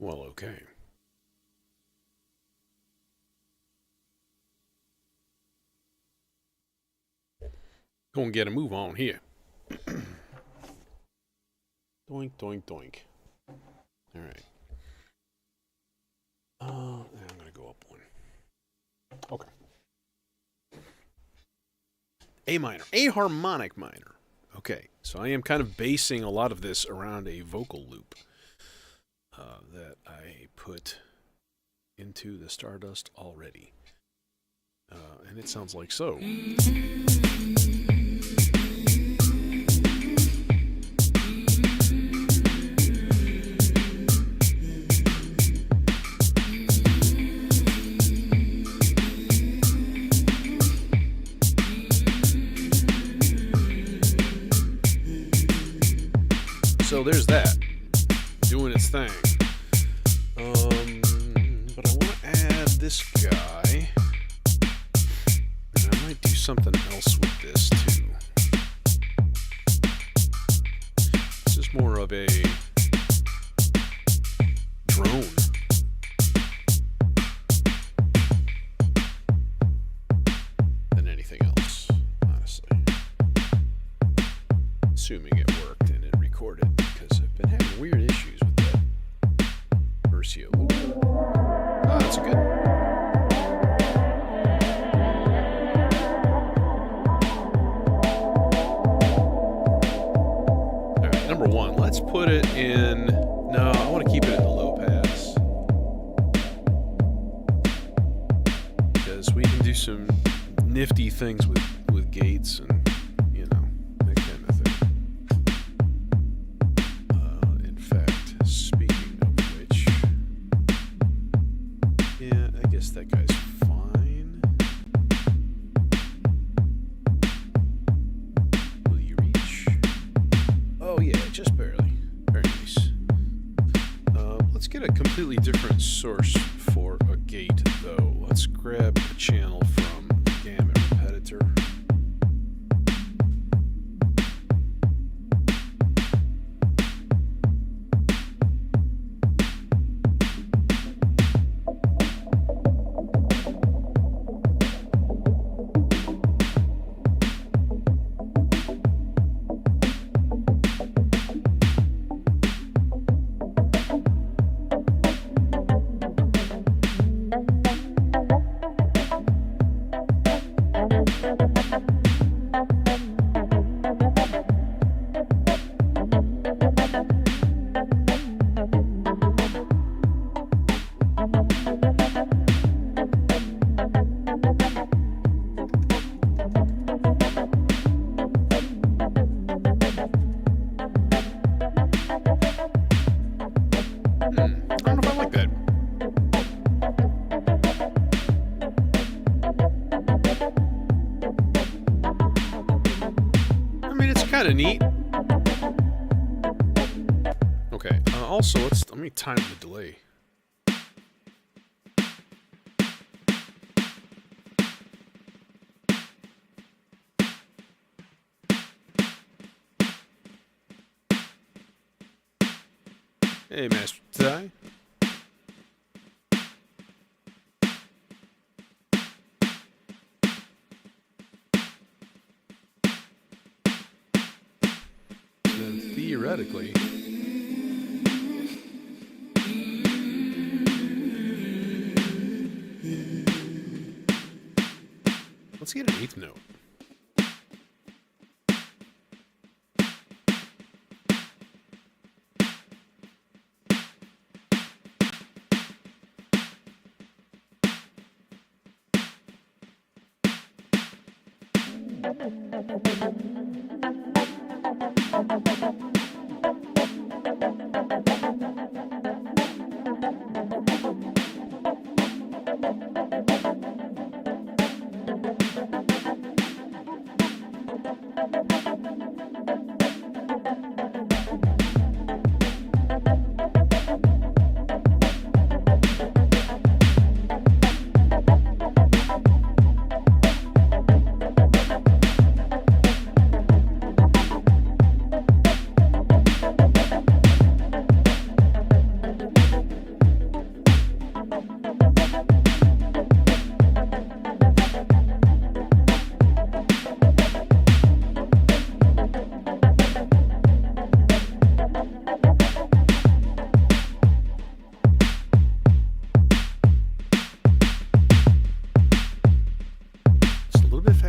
Well, okay. Go and get a move on here. Doink, doink, doink. All right. I'm going to go up one. Okay. A minor. A harmonic minor. Okay. So I am kind of basing a lot of this around a vocal loop that I put into the Stardust already. And it sounds like so. So there's that, doing its thing. But I want to add this guy, and I might do something else with this too. This is more of a drone. Than anything else, honestly. Assuming it worked and it recorded, because I've been having weird issues with that Versio loop. That's good. Alright, number one, let's put it in... No, I want to keep it in the low pass. Because we can do some nifty things with gates and that guy's fine. Will you reach? Oh yeah, just barely. Very nice. Let's get a completely different source for a gate though. Let's grab a channel from the gamut repetitor. Kind of neat. Okay. Also, let me time the delay. Hey, Master Ty. Theoretically, let's get an eighth note.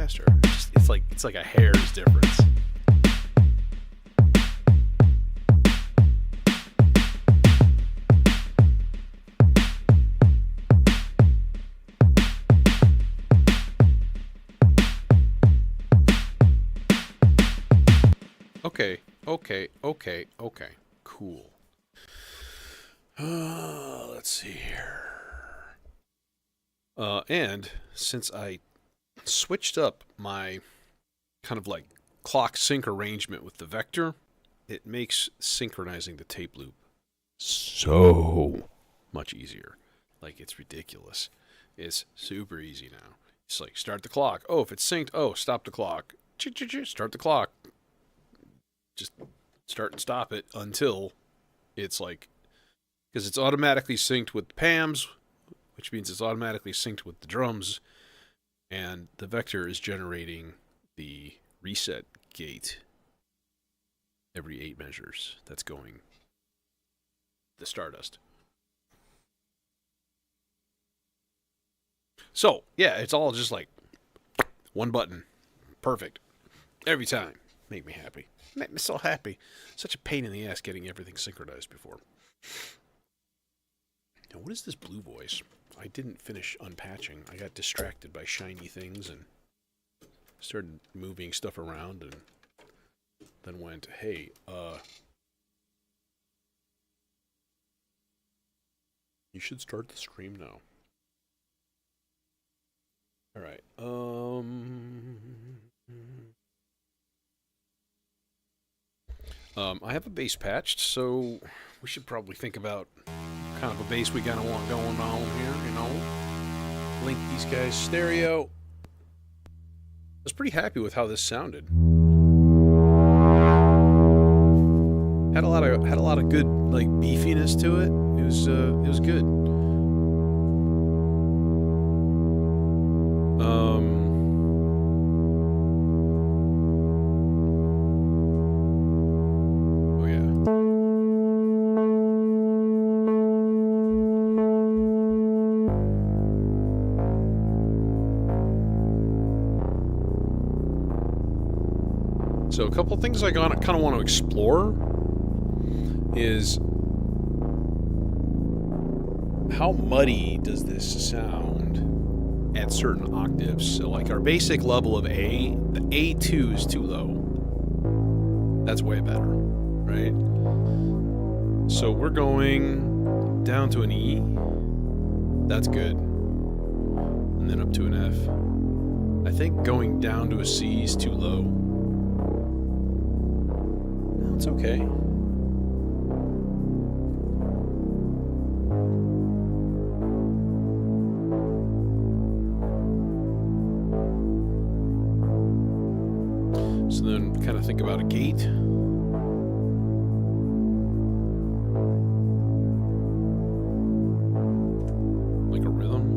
faster. It's like a hair's difference. Okay. Cool. Let's see here. And since I switched up my kind of like clock sync arrangement with the vector, it makes synchronizing the tape loop so much easier. Like, it's ridiculous. It's super easy now. It's like, start the clock. Oh, if it's synced, oh, stop the clock. Start the clock. Just start and stop it until it's like, because it's automatically synced with PAMs, which means it's automatically synced with the drums, and the vector is generating the reset gate every 8 measures. That's going the Stardust. So, yeah, it's all just like one button. Perfect. Every time. Make me happy. Make me so happy. Such a pain in the ass getting everything synchronized before. Now, what is this blue voice? I didn't finish unpatching. I got distracted by shiny things and started moving stuff around and then went, hey, you should start the stream now. All right. I have a bass patched, so we should probably think about kind of a bass we kind of want going on here, you know. Link these guys stereo. I was pretty happy with how this sounded. Had a lot of good like beefiness to it. It was good. So a couple things I kind of want to explore is how muddy does this sound at certain octaves. So like our basic level of A, the A2 is too low. That's way better, right? So we're going down to an E. That's good. And then up to an F. I think going down to a C is too low. It's okay. So then kind of think about a gate. Like a rhythm.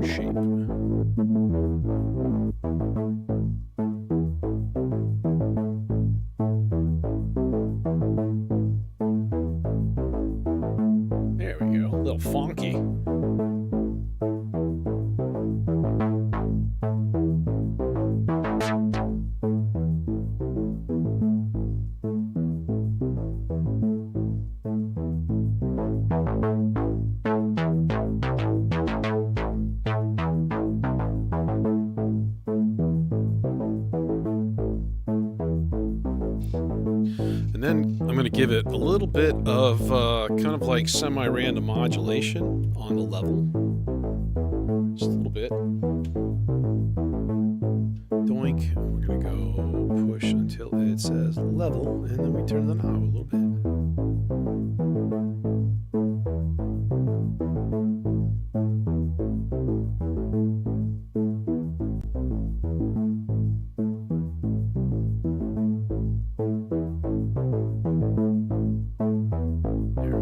chord shape. There we go, a little funky. And then I'm going to give it a little bit of kind of like semi-random modulation on the level. Just a little bit. Doink. We're going to go push until it says level, and then we turn the knob a little bit.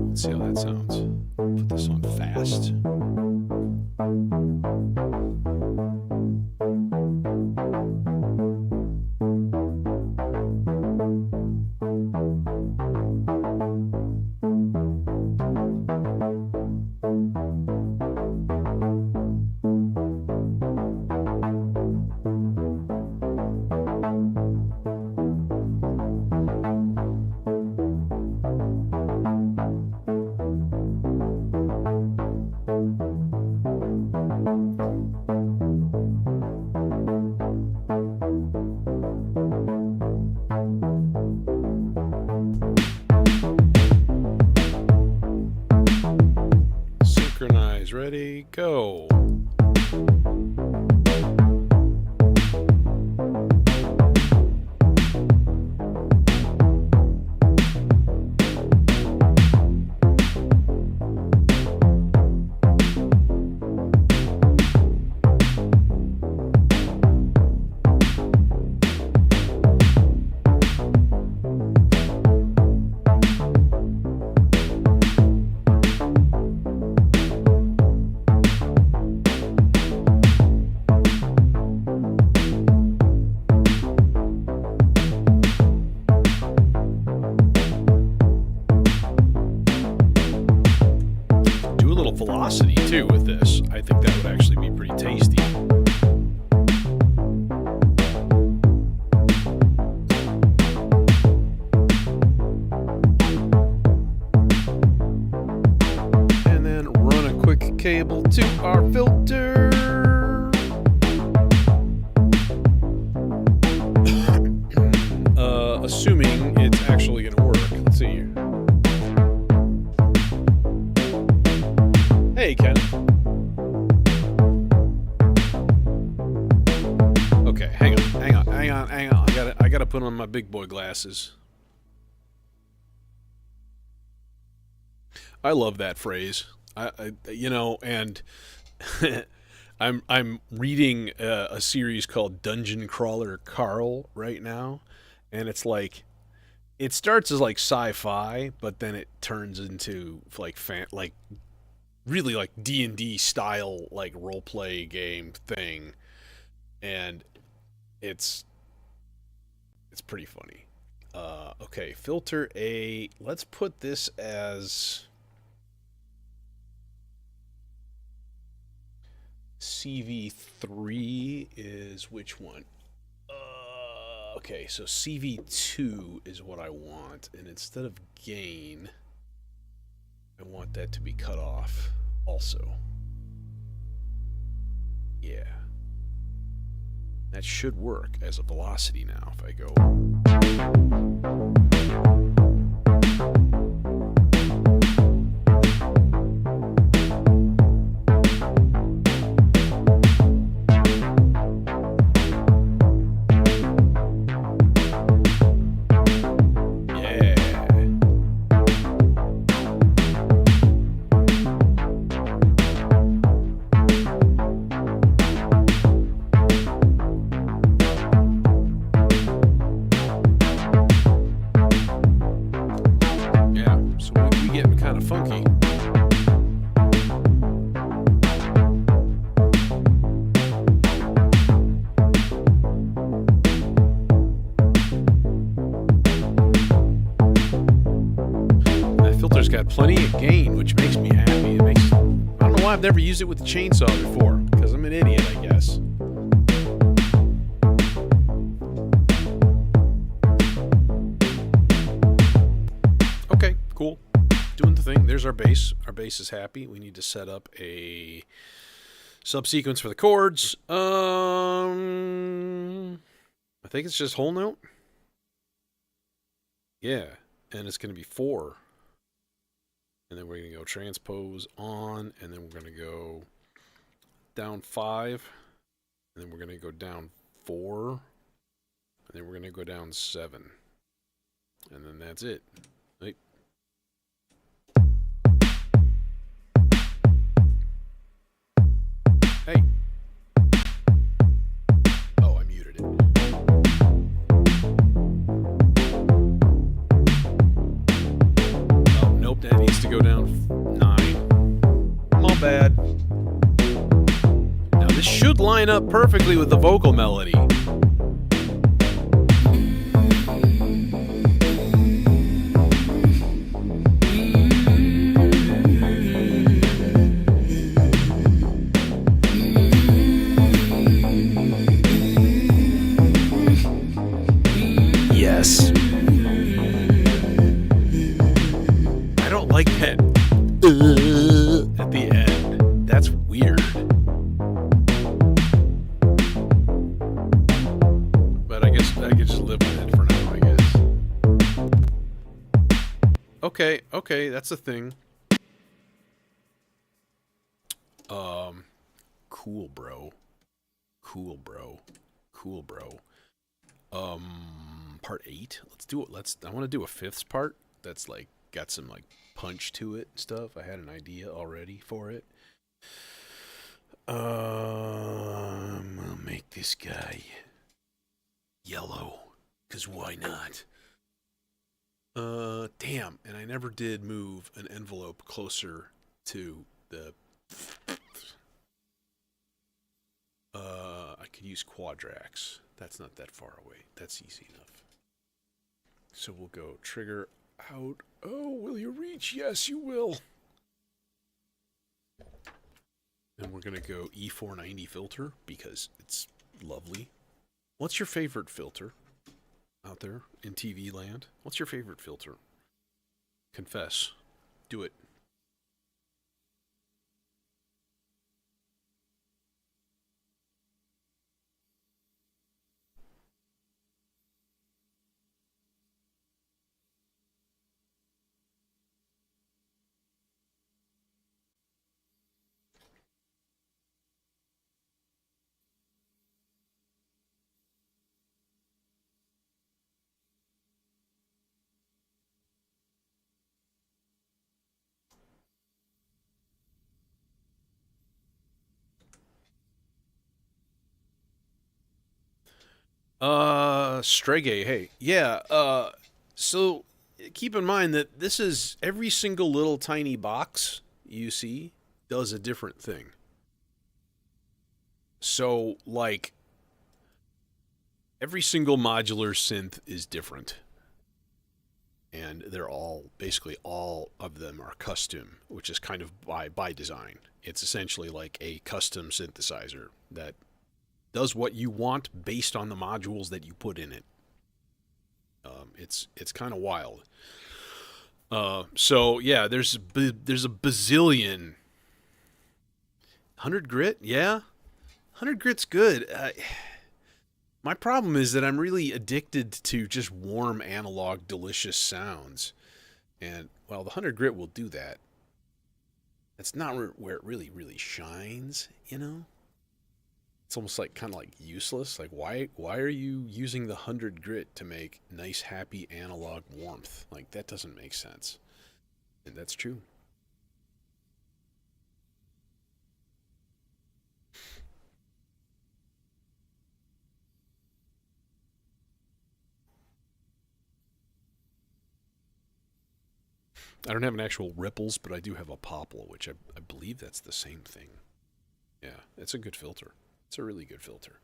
Let's see how that sounds. Put this on fast. Synchronize, ready, go. Velocity too with this. I think that would actually be pretty tasty. And then run a quick cable to our filter. Assuming it's actually going to work. Let's see here. Hey, Ken. Okay, hang on. I gotta put on my big boy glasses. I love that phrase. You know, and I'm reading a series called Dungeon Crawler Carl right now, and it's like it starts as like sci-fi, but then it turns into like really like D&D style like role play game thing, and it's pretty funny. Okay, filter A. Let's put this as CV3 is which one? Okay, so CV2 is what I want, and instead of gain, I want that to be cut off also. Yeah. That should work as a velocity now if I go. got plenty of gain, which makes me happy. I don't know why I've never used it with the chainsaw before, because I'm an idiot, I guess. Okay, cool. Doing the thing. There's our bass. Our bass is happy. We need to set up a subsequence for the chords. I think it's just whole note. Yeah, and it's going to be 4. And then we're going to go transpose on, and then we're going to go down 5, and then we're going to go down 4, and then we're going to go down 7. And then that's it. Right? Hey. Oh, I muted it. Oh, nope, that needs to go down 9. My bad. Now this should line up perfectly with the vocal melody. Yes. I don't like that at the end. That's weird. But I guess I could just live with it for now, I guess. Okay, that's a thing. Cool, bro. Part 8. Let's do it. I want to do a 5th part that's like got some like punch to it and stuff. I had an idea already for it. I'll make this guy yellow, cause why not? Damn, and I never did move an envelope closer to the. I could use quadrax. That's not that far away. That's easy enough. So we'll go trigger out. Oh, will you reach? Yes, you will. And we're going to go E490 filter because it's lovely. What's your favorite filter out there in TV land? What's your favorite filter? Confess. Do it. Strege, hey. Yeah, so keep in mind that this is every single little tiny box you see does a different thing. So, like, every single modular synth is different. And they're basically all of them are custom, which is kind of by design. It's essentially like a custom synthesizer that does what you want based on the modules that you put in it. It's kind of wild. So yeah, there's a bazillion. 100 grit, yeah, 100 grit's good. My problem is that I'm really addicted to just warm analog delicious sounds, and well, the 100 grit will do that. That's not where it really shines, you know. It's almost like kind of like useless. Like why are you using the 100 grit to make nice happy analog warmth? Like that doesn't make sense. And that's true. I don't have an actual ripples, but I do have a popple, which I believe that's the same thing. Yeah, it's a good filter. It's a really good filter.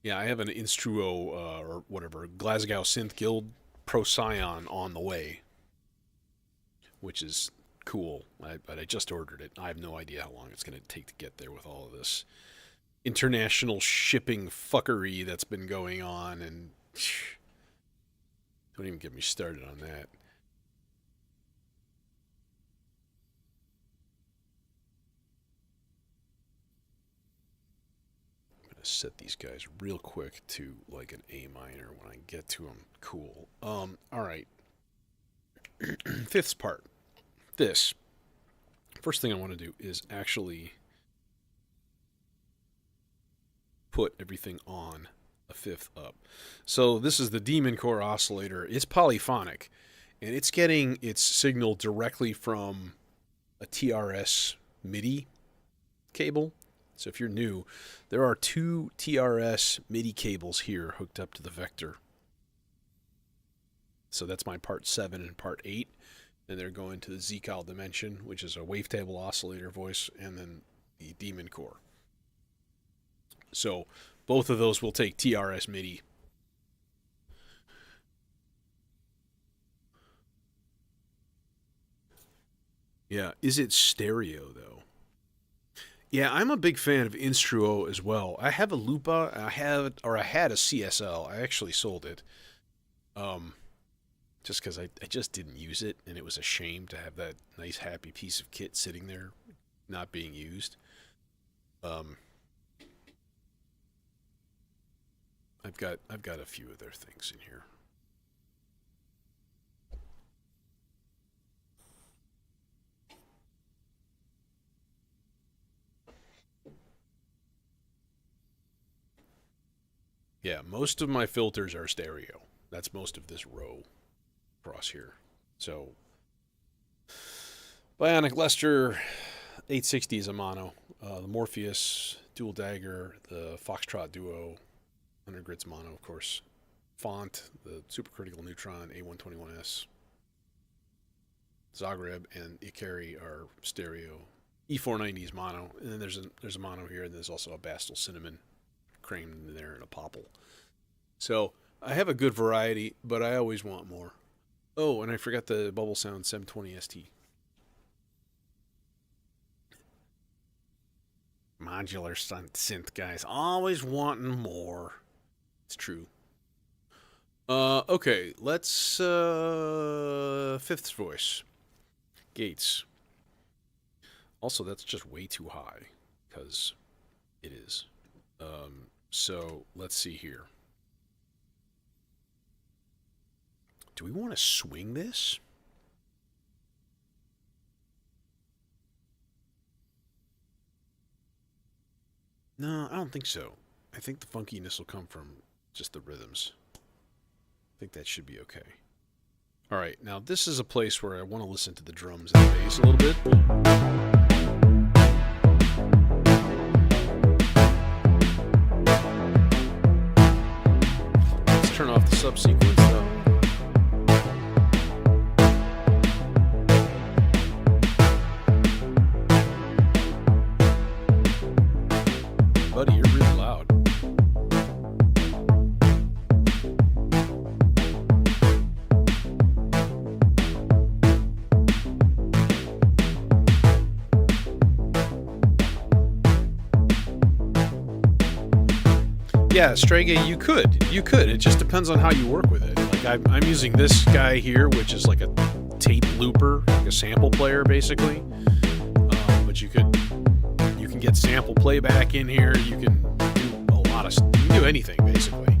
Yeah, I have an Instruo or whatever Glasgow Synth Guild Procyon on the way, which is cool. But I just ordered it. I have no idea how long it's going to take to get there with all of this international shipping fuckery that's been going on, and don't even get me started on that. Set these guys real quick to like an A minor when I get to them. Cool. All right. Fifth part. This. First thing I want to do is actually put everything on a fifth up. So this is the Demon Core oscillator. It's polyphonic, and it's getting its signal directly from a TRS MIDI cable. So if you're new, there are 2 TRS MIDI cables here hooked up to the vector. So that's my part 7 and part 8. And they're going to the Z-Cal dimension, which is a wavetable oscillator voice, and then the Demon Core. So both of those will take TRS MIDI. Yeah, is it stereo though? Yeah, I'm a big fan of Instruo as well. I have a Lupa. I had a CSL. I actually sold it, just because I just didn't use it, and it was a shame to have that nice, happy piece of kit sitting there, not being used. I've got a few of their things in here. Yeah, most of my filters are stereo. That's most of this row across here. So, Bionic Lester 860 is a mono. The Morpheus Dual Dagger, the Foxtrot Duo, 100 Grits mono, of course. Font, the Supercritical Neutron A121S. Zagreb and Ikari are stereo. E490 is mono, and then there's a mono here, and there's also a Bastel Cinnamon cream in there and a popple. So I have a good variety, but I always want more. Oh, and I forgot the Bubble Sound 720 ST. Modular synth guys, always wanting more. It's true. Okay, let's fifth voice. Gates. Also, that's just way too high, because it is. So let's see here. Do we want to swing this? No, I don't think so. I think the funkiness will come from just the rhythms. I think that should be okay. All right, now this is a place where I want to listen to the drums and the bass a little bit. Let's turn off the subsequence though. Buddy, you're really loud. Yeah, Strega, you could. You could. It just depends on how you work with it. Like I'm using this guy here, which is like a tape looper, like a sample player, basically. But you can get sample playback in here. You can do a lot of. You can do anything, basically.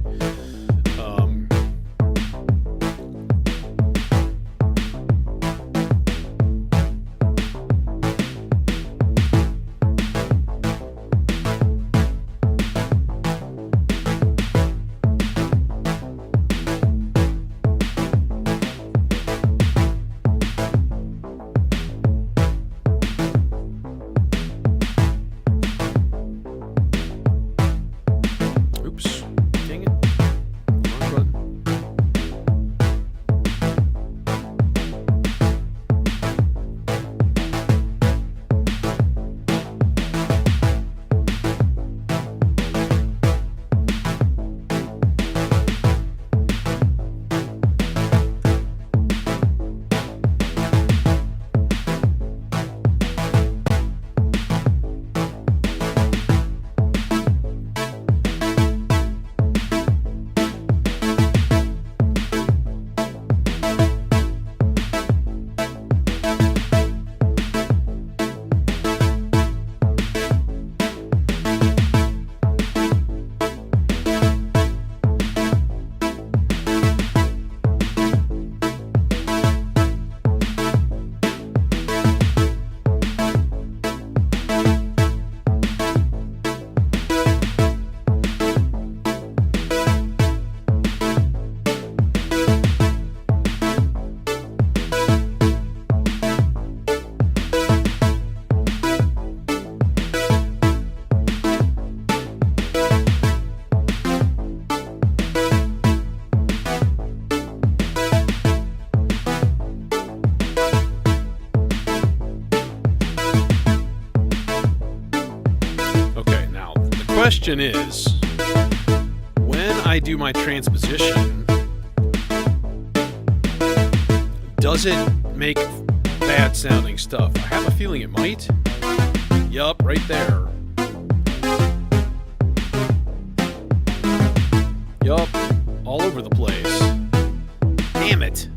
Dang it. question is, when I do my transposition, does it make bad sounding stuff? I have a feeling it might. Yup, right there. Yup, all over the place. Damn it.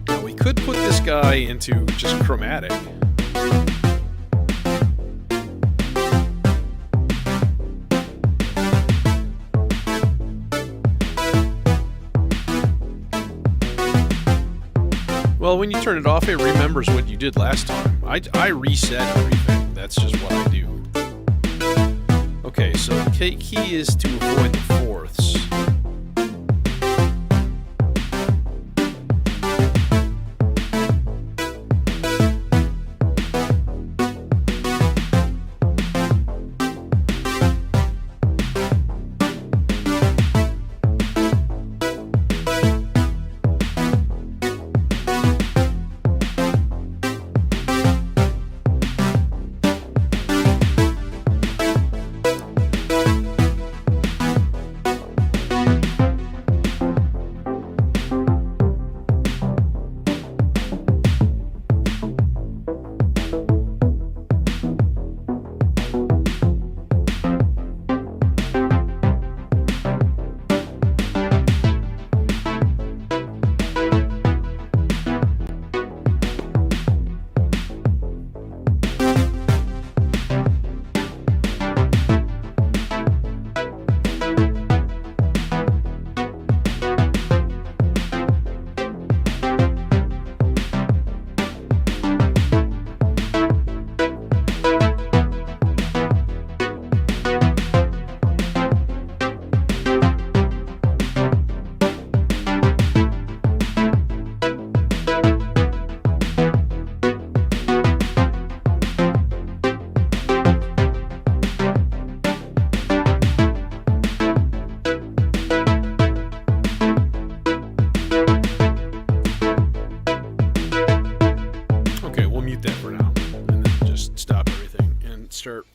Now we could put this guy into just chromatic. Well, when you turn it off, it remembers what you did last time. I reset everything. That's just what I do. Okay, so the key is to avoid the fourths.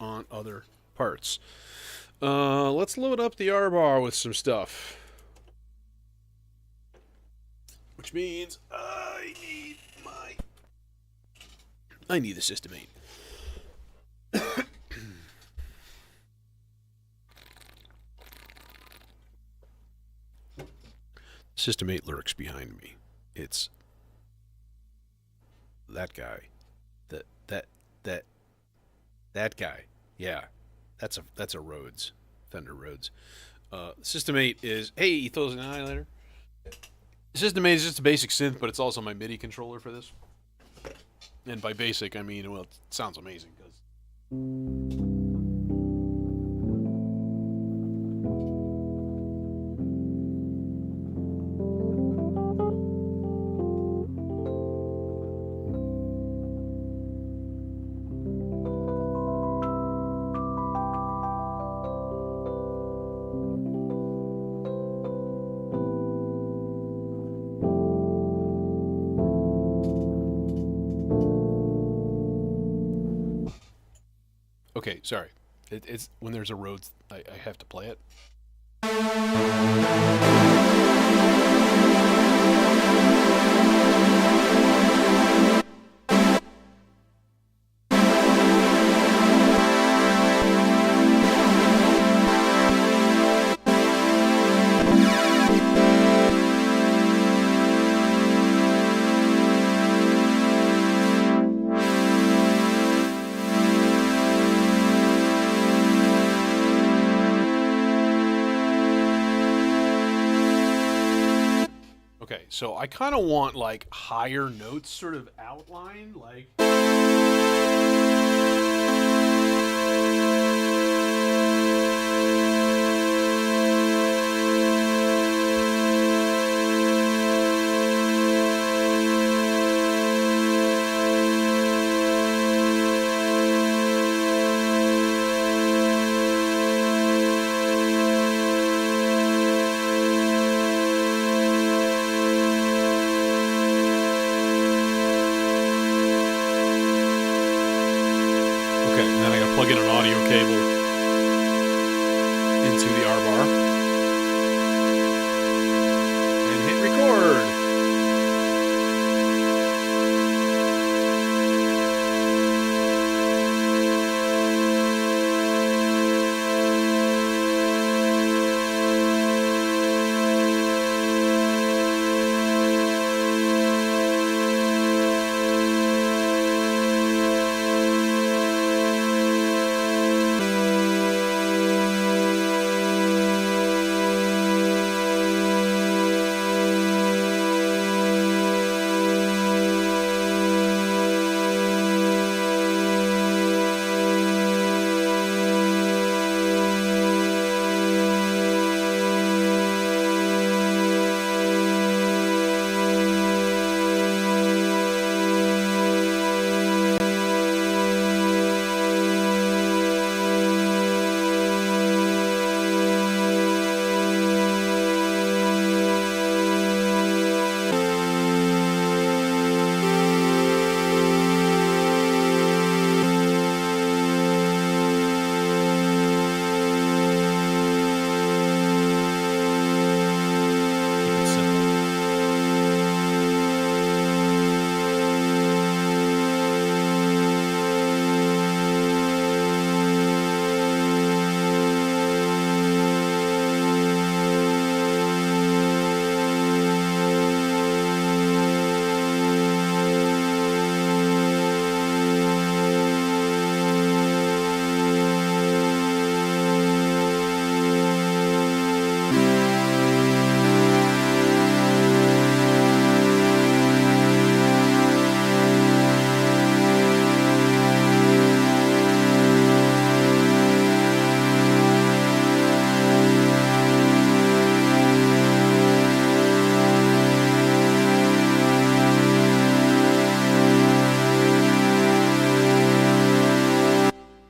On other parts. Let's load up the R-bar with some stuff. Which means I need the System 8. System 8 lurks behind me. It's that guy. That guy. Yeah. That's a Rhodes. Fender Rhodes. System 8 is... Hey, he throws an eye later. System 8 is just a basic synth, but it's also my MIDI controller for this. And by basic, I mean, well, it sounds amazing, because... Okay, sorry. It's when there's a Rhodes, I have to play it. Okay, so I kind of want like higher notes sort of outlined, like... in an audio cable into the R bar and hit record.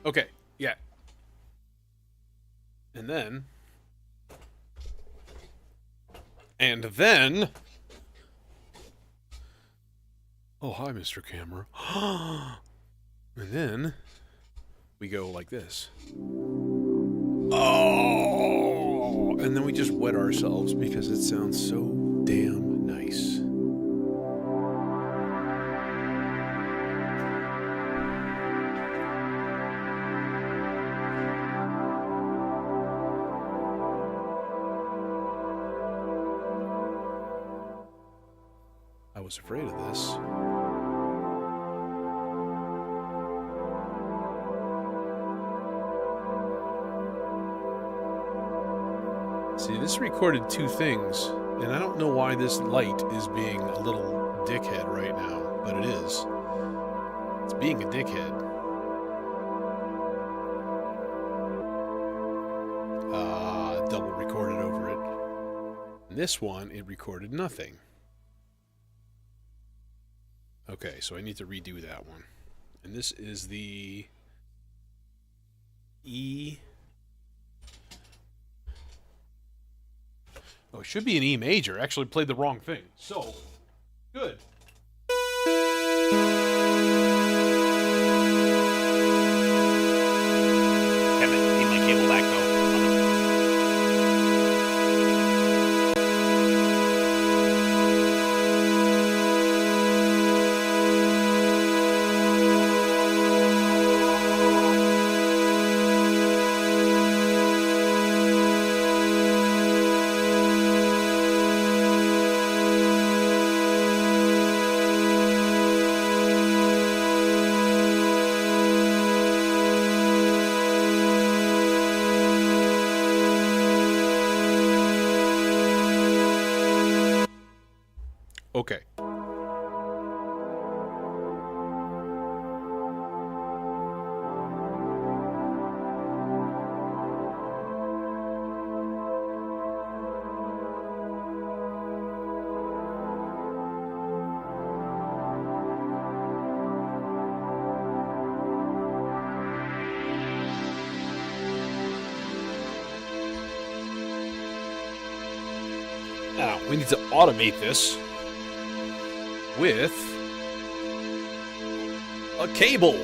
Okay, yeah. And then... Oh, hi, Mr. Camera. And then we go like this. Oh! And then we just wet ourselves because it sounds so damn nice. I was afraid of this. See, this recorded two things, and I don't know why this light is being a little dickhead right now, but it is. It's being a dickhead. Double recorded over it. And this one, it recorded nothing. Okay, so I need to redo that one. And this is the E. Oh, it should be an E major. I actually played the wrong thing. So, good. Damn it, need my cable back though. Okay. Now, we need to automate this with a cable.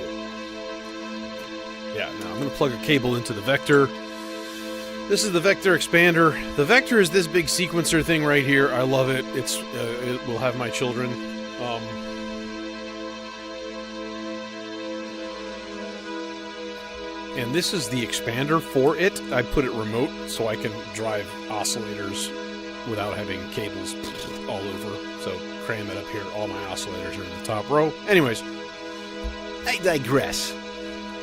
Yeah, now I'm going to plug a cable into the Vector. This is the Vector expander. The Vector is this big sequencer thing right here. I love it. It will have my children. And this is the expander for it. I put it remote so I can drive oscillators without having cables all over. So cram it up here. All my oscillators are in the top row. Anyways, I digress.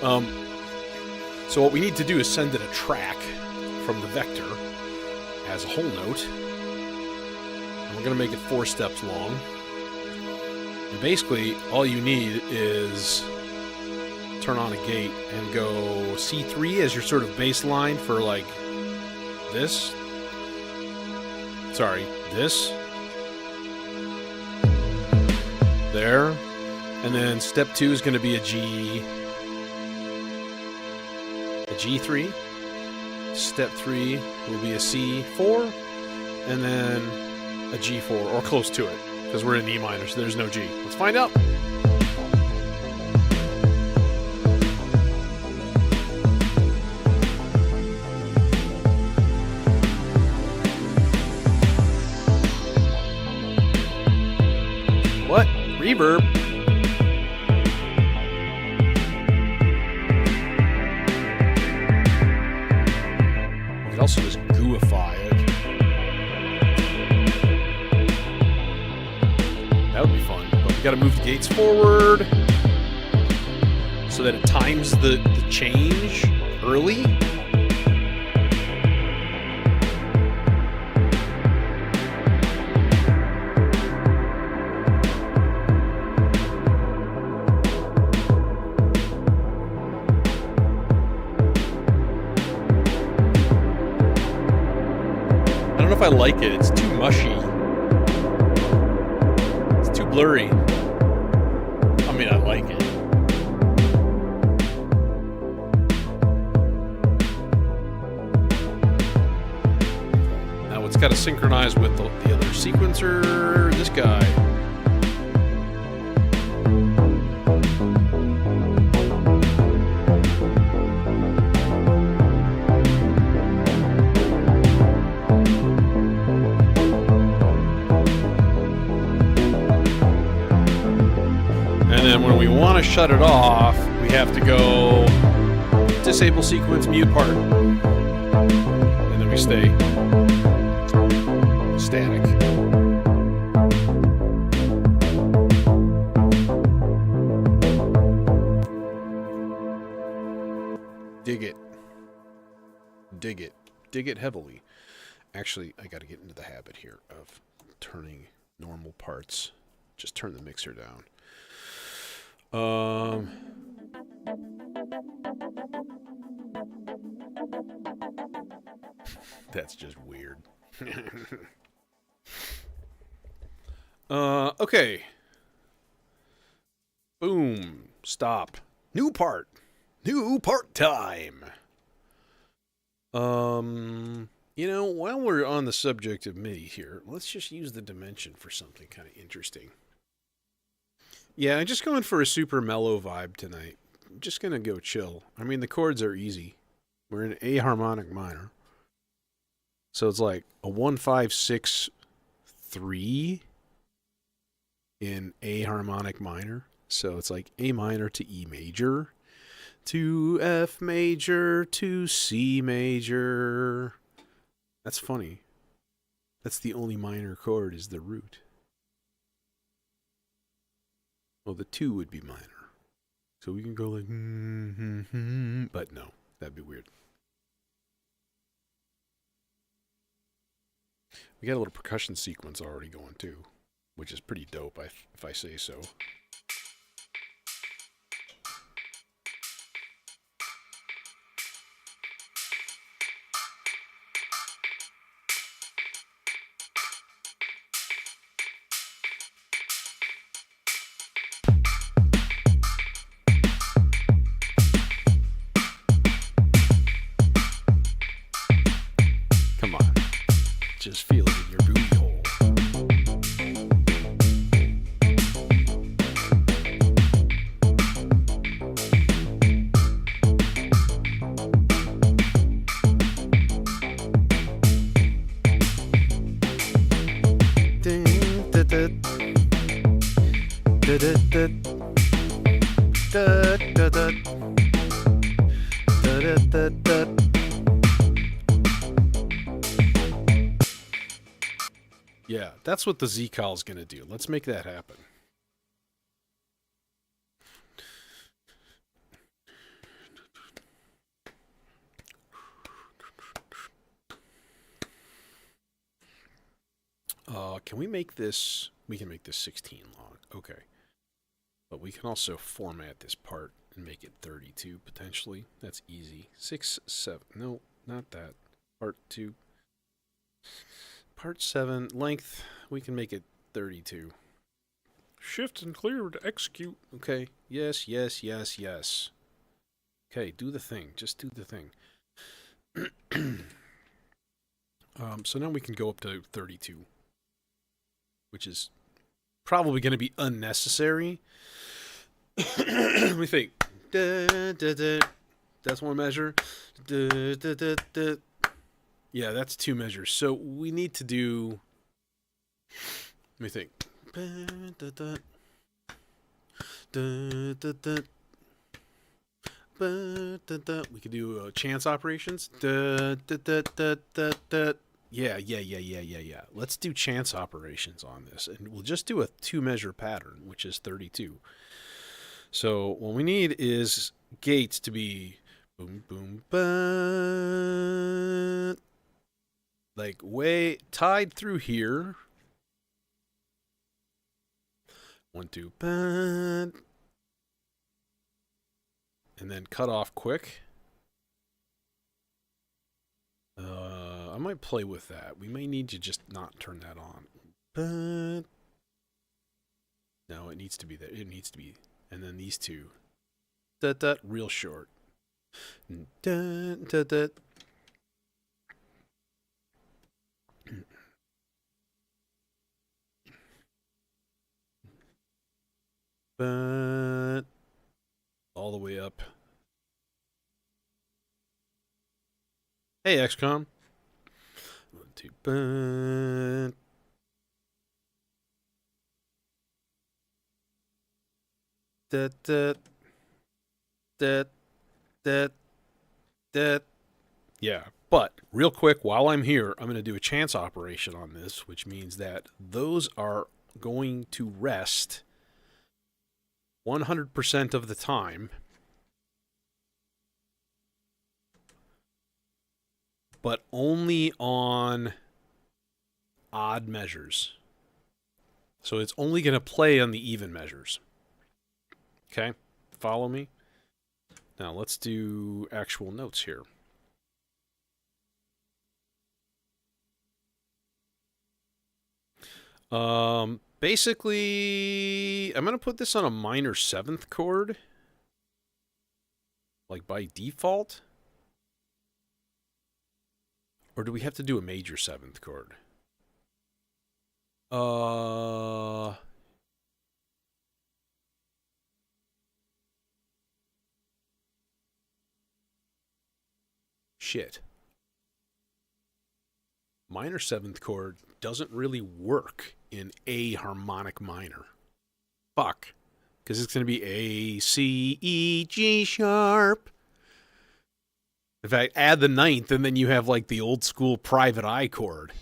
So what we need to do is send it a track from the Vector as a whole note. And we're going to make it 4 steps long. And basically, all you need is turn on a gate and go C3 as your sort of baseline for like this. Sorry, this. There. And then step 2 is going to be a G3. Step 3 will be a C4, and then a G4, or close to it, because we're in E minor, so there's no G. Let's find out. What? Reverb. Also just gooify it. That would be fun. But we gotta move the gates forward so that it times the change early. If I like it, it's too mushy. It's too blurry. I mean, I like it. Now it's got to synchronize with the other sequencer, this guy. When we want to shut it off, we have to go disable sequence, mute part, and then we stay static. Dig it. Dig it. Dig it heavily. Actually, I got to get into the habit here of turning normal parts. Just turn the mixer down. That's just weird. Okay. Boom. Stop. New part. New part time. You know, while we're on the subject of MIDI here, let's just use the dimension for something kind of interesting. Yeah, I'm just going for a super mellow vibe tonight. I'm just going to go chill. I mean, the chords are easy. We're in A harmonic minor. So it's like a 1, 5, 6, 3 in A harmonic minor. So it's like A minor to E major, to F major, to C major. That's funny. That's the only minor chord is the root. Well, the 2 would be minor. So we can go like, but no, that'd be weird. We got a little percussion sequence already going too, which is pretty dope, if I say so. Just feel it in your booty hole. Yeah, that's what the Z-Call is going to do. Let's make that happen. Can we make this... We can make this 16 long. Okay. But we can also format this part and make it 32, potentially. That's easy. 6, 7... No, not that. Part 2. Part 7. Length, we can make it 32. Shift and clear to execute. Okay. Yes, yes, yes, yes. Okay, do the thing. Just do the thing. So now we can go up to 32. Which is probably going to be unnecessary. Let me think. That's one measure. Yeah, that's 2 measures. So we need to do... Let me think. We could do chance operations. Yeah. Let's do chance operations on this. And we'll just do a 2-measure pattern, which is 32. So what we need is gates to be boom, boom, ba, like way tied through here. 1, 2, ba, and then cut off quick. I might play with that. We may need to just not turn that on. But no, it needs to be there. It needs to be. And then these two. Real short. But all the way up. Hey, XCOM. 1, 2, but yeah, but real quick, while I'm here, I'm going to do a chance operation on this, which means that those are going to rest 100% of the time, but only on odd measures. So it's only going to play on the even measures. Okay, follow me? Now let's do actual notes here. Basically, I'm going to put this on a minor 7th chord. Like by default. Or do we have to do a major 7th chord? Shit. Minor 7th chord doesn't really work in A harmonic minor. Fuck. Because it's going to be A, C, E, G sharp. In fact, add the 9th and then you have like the old school private eye chord.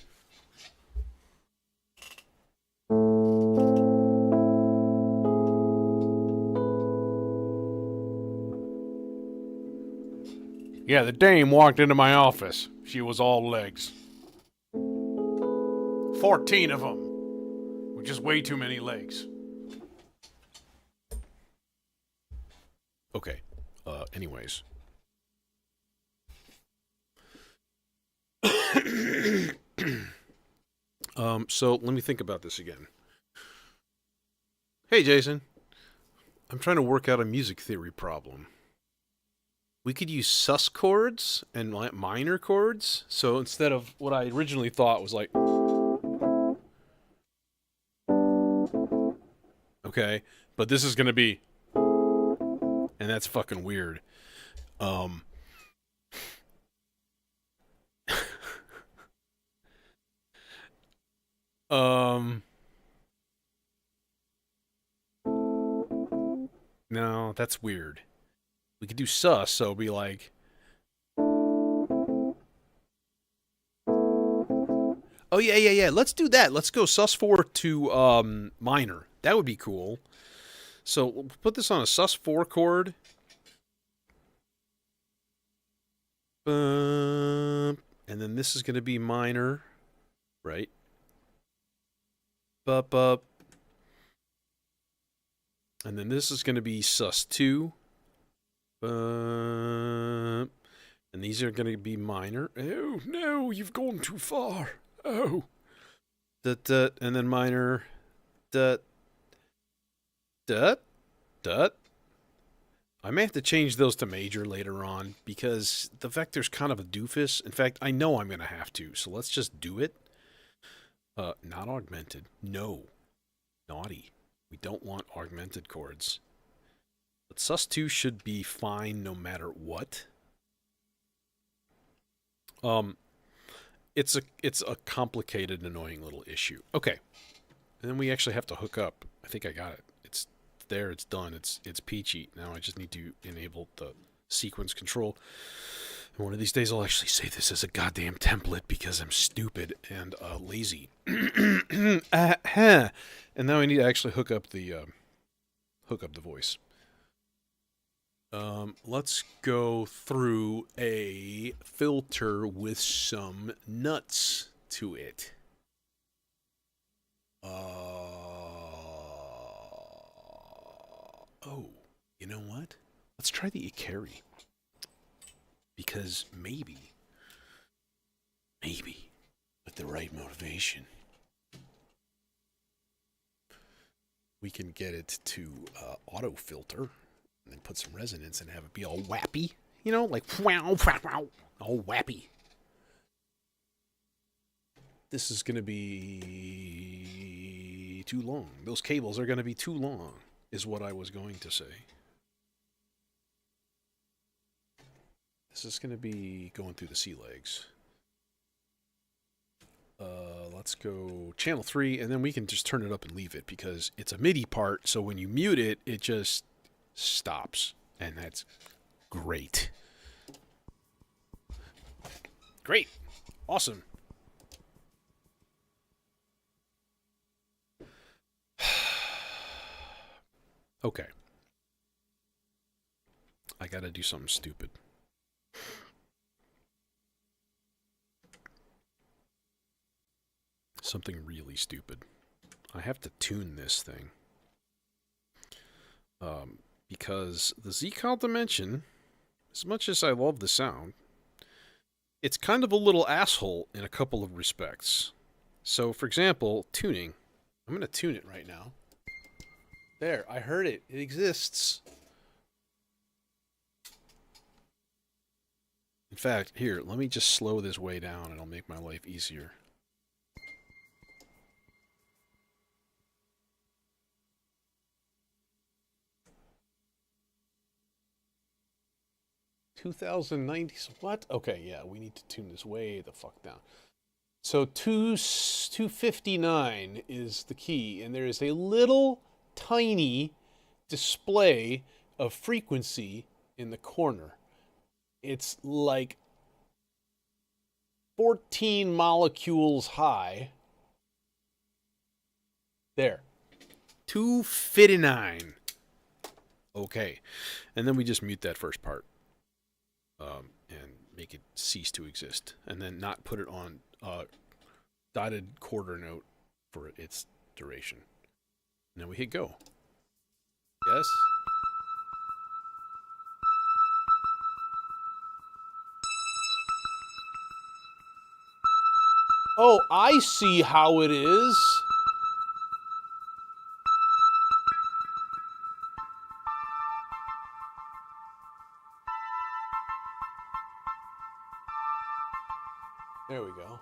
Yeah, the dame walked into my office. She was all legs. 14 of them. Which is way too many legs. Okay. Anyways. So let me think about this again. Hey, Jason. I'm trying to work out a music theory problem. We could use sus chords and minor chords. So instead of what I originally thought was like... Okay, but this is going to be... And that's fucking weird. No, that's weird. We could do sus, so it'll be like... Oh, yeah. Let's do that. Let's go sus4 to minor. That would be cool. So we'll put this on a sus4 chord. And then this is going to be minor, right? Up. And then this is going to be sus2. And these are going to be minor. Oh, no, you've gone too far. Oh. Dut, and then minor. Dut. I may have to change those to major later on because the vector's kind of a doofus. In fact, I know I'm going to have to, so let's just do it. Not augmented. No. Naughty. We don't want augmented chords. But sus2 should be fine no matter what. It's a complicated, annoying little issue. Okay. And then we actually have to hook up. I think I got it. It's there, it's done, it's peachy. Now I just need to enable the sequence control. And one of these days I'll actually say this as a goddamn template because I'm stupid and lazy. And now I need to actually hook up the voice. Let's go through a filter with some nuts to it. Oh, you know what? Let's try the Ikari. Because maybe, with the right motivation, we can get it to auto filter and then put some resonance and have it be all wappy. You know, like wow, all wappy. This is going to be too long. Those cables are going to be too long, is what I was going to say. This is going to be going through the C legs. Let's go channel 3, and then we can just turn it up and leave it because it's a MIDI part, so when you mute it, it just stops, and that's great. Great. Awesome. Okay. I gotta do something stupid. Something really stupid. I have to tune this thing. Because the Z-Cal Dimension, as much as I love the sound, it's kind of a little asshole in a couple of respects. So, for example, tuning. I'm going to tune it right now. There, I heard it. It exists. In fact, here, let me just slow this way down and it'll make my life easier. What? Okay, yeah, we need to tune this way the fuck down. So 259 is the key, and there is a little tiny display of frequency in the corner. It's like 14 molecules high. There. 259. Okay. And then we just mute that first part. And make it cease to exist. And then not put it on dotted quarter note for its duration. And then we hit go. Yes? Oh, I see how it is. There we go.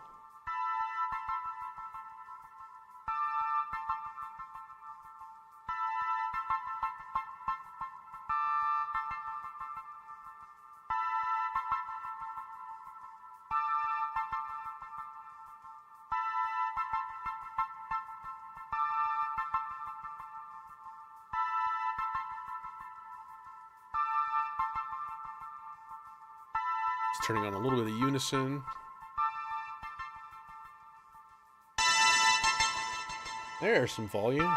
It's turning on a little bit of unison. There's some volume.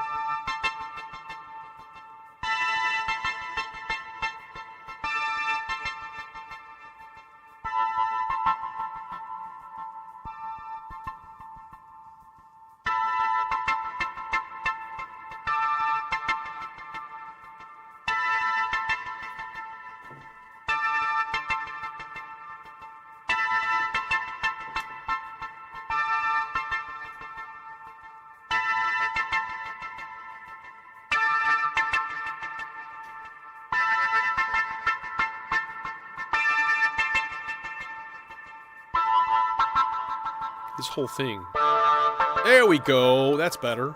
This whole thing. There we go. That's better.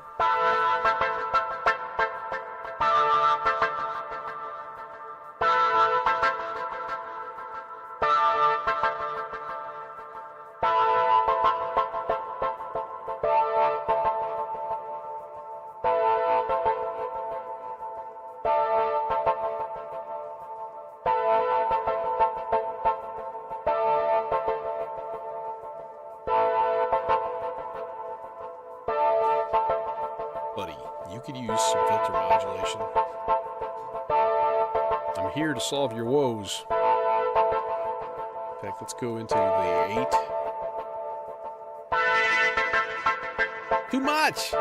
Buddy, you could use some filter modulation. I'm here to solve your woes. In fact, let's go into the 8. Too much!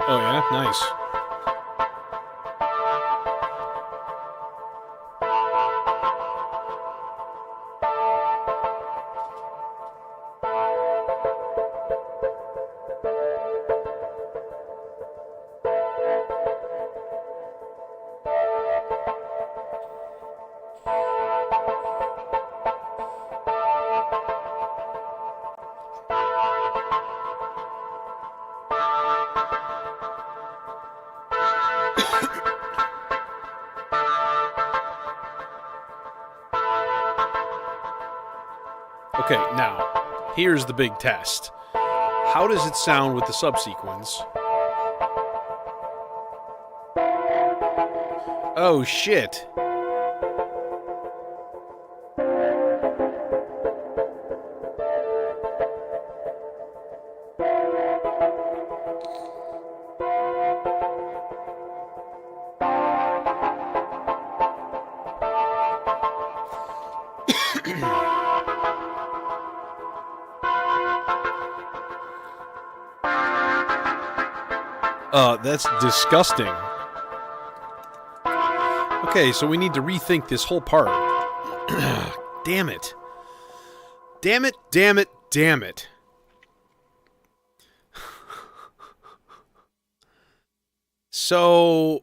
Oh yeah? Nice. Okay, now, here's the big test. How does it sound with the subsequence? Oh, shit. That's disgusting. Okay, so we need to rethink this whole part. Damn it. Damn it, damn it, damn it. So...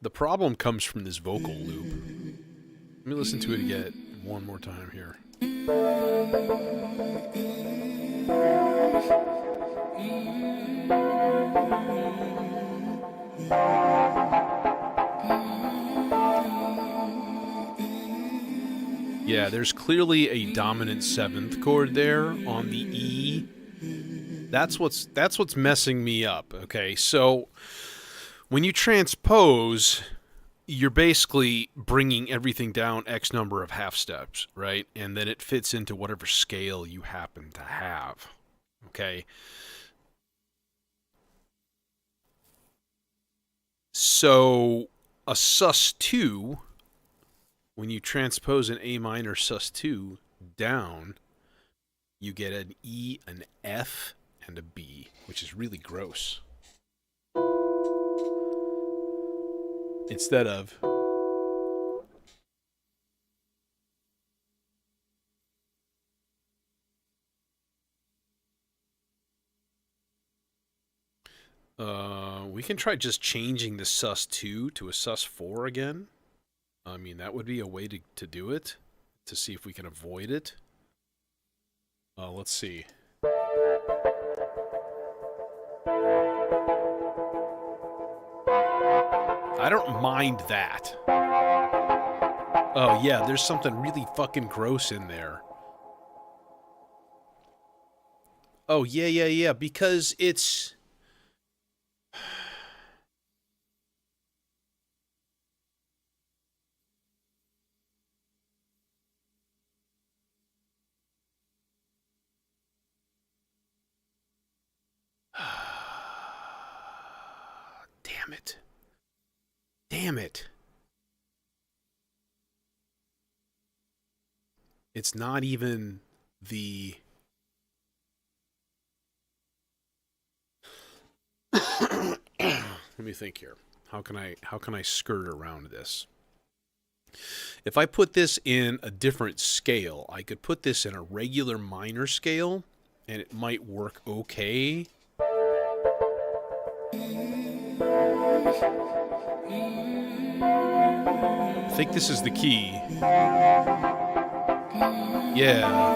the problem comes from this vocal loop. Let me listen to it again one more time here. Yeah, there's clearly a dominant 7th chord there on the E. That's what's messing me up, okay? So when you transpose, you're basically bringing everything down X number of half steps, right? And then it fits into whatever scale you happen to have, okay? So a sus2, when you transpose an A minor sus2 down, you get an E, an F, and a B, which is really gross. Instead of we can try just changing the sus2 to a sus4 again. I mean, that would be a way to do it, to see if we can avoid it. Let's see. I don't mind that. Oh, yeah, there's something really fucking gross in there. Oh, yeah, because it's... Damn it. Damn it. It's not even the... Let me think here. How can I skirt around this? If I put this in a different scale, I could put this in a regular minor scale and it might work okay. I think this is the key. Yeah.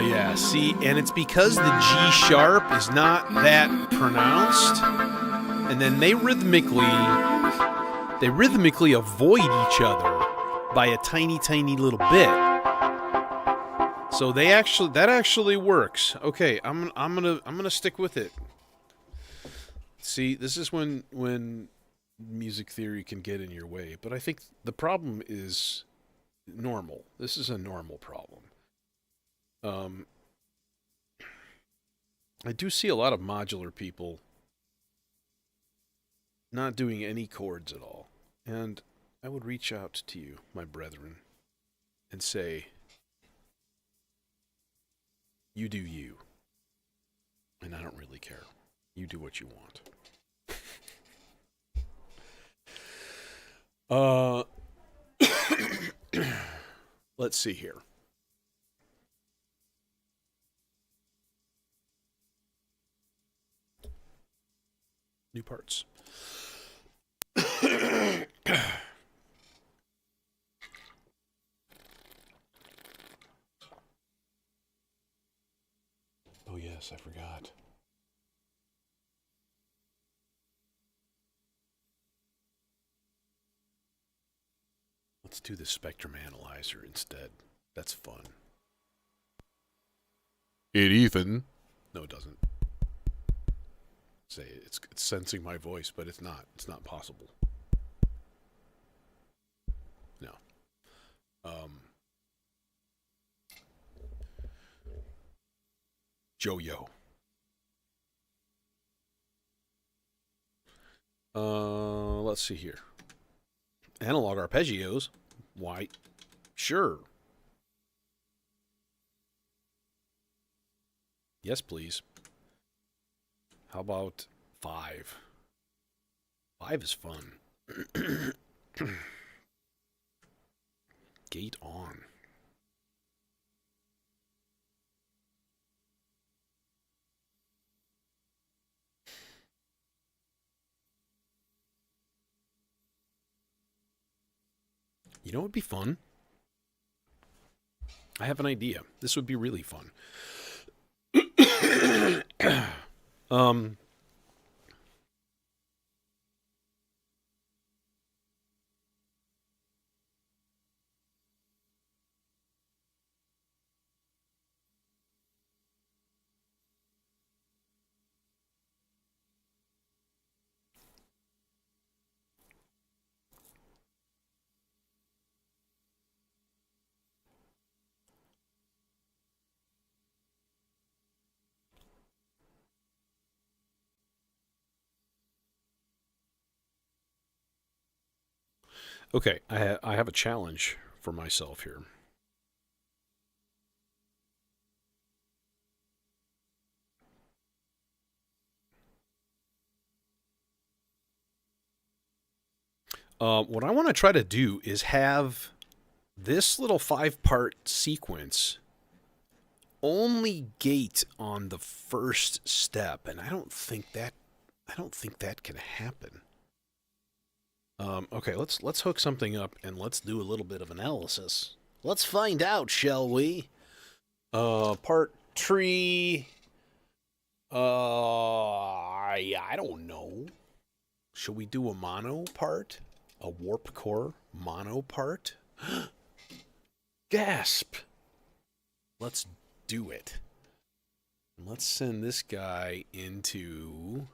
Yeah, see, and it's because the G sharp is not that pronounced, and then they rhythmically avoid each other by a tiny, tiny little bit. So that actually works. Okay, I'm gonna stick with it. See, this is when music theory can get in your way, but I think the problem is normal. This is a normal problem. I do see a lot of modular people not doing any chords at all. And I would reach out to you, my brethren, and say, you do you. And I don't really care. You do what you want. Let's see here. New parts. Oh yes, I forgot. Let's do the spectrum analyzer instead. That's fun. It Ethan. No, it doesn't. Say it's sensing my voice, but it's not. It's not possible. No. Joe-yo. Let's see here. Analog arpeggios. Why? Sure. Yes, please. How about 5? 5 is fun. Gate on. You know what would be fun? I have an idea. This would be really fun. Okay, I have a challenge for myself here. What I want to try to do is have this little 5-part sequence only gate on the first step, and I don't think that can happen. Okay, let's hook something up and let's do a little bit of analysis. Let's find out, shall we? Part tree. I don't know. Should we do a mono part? A warp core mono part? Gasp! Let's do it. Let's send this guy into...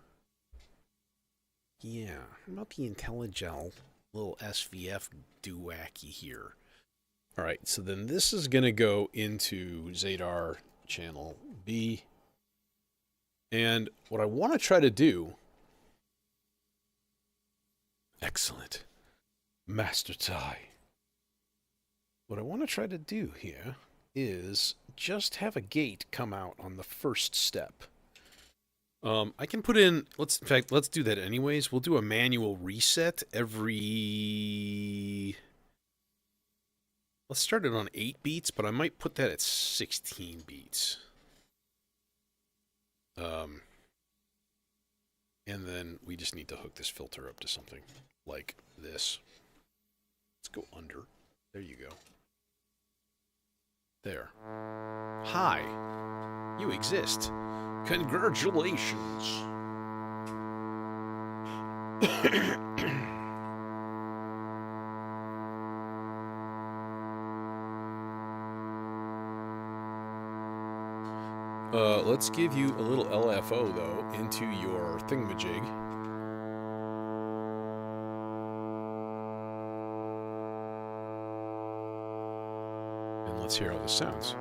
Yeah, how about the IntelliGel little SVF doowacky here? Alright, so then this is going to go into Zadar channel B. And what I want to try to do... Excellent. Master Tai. What I want to try to do here is just have a gate come out on the first step. I can put in, in fact, let's do that anyways. We'll do a manual reset every... Let's start it on 8 beats, but I might put that at 16 beats. And then we just need to hook this filter up to something like this. Let's go under. There you go. There. Hi. You exist. Congratulations. Let's give you a little LFO, though, into your thingamajig. And let's hear how this sounds.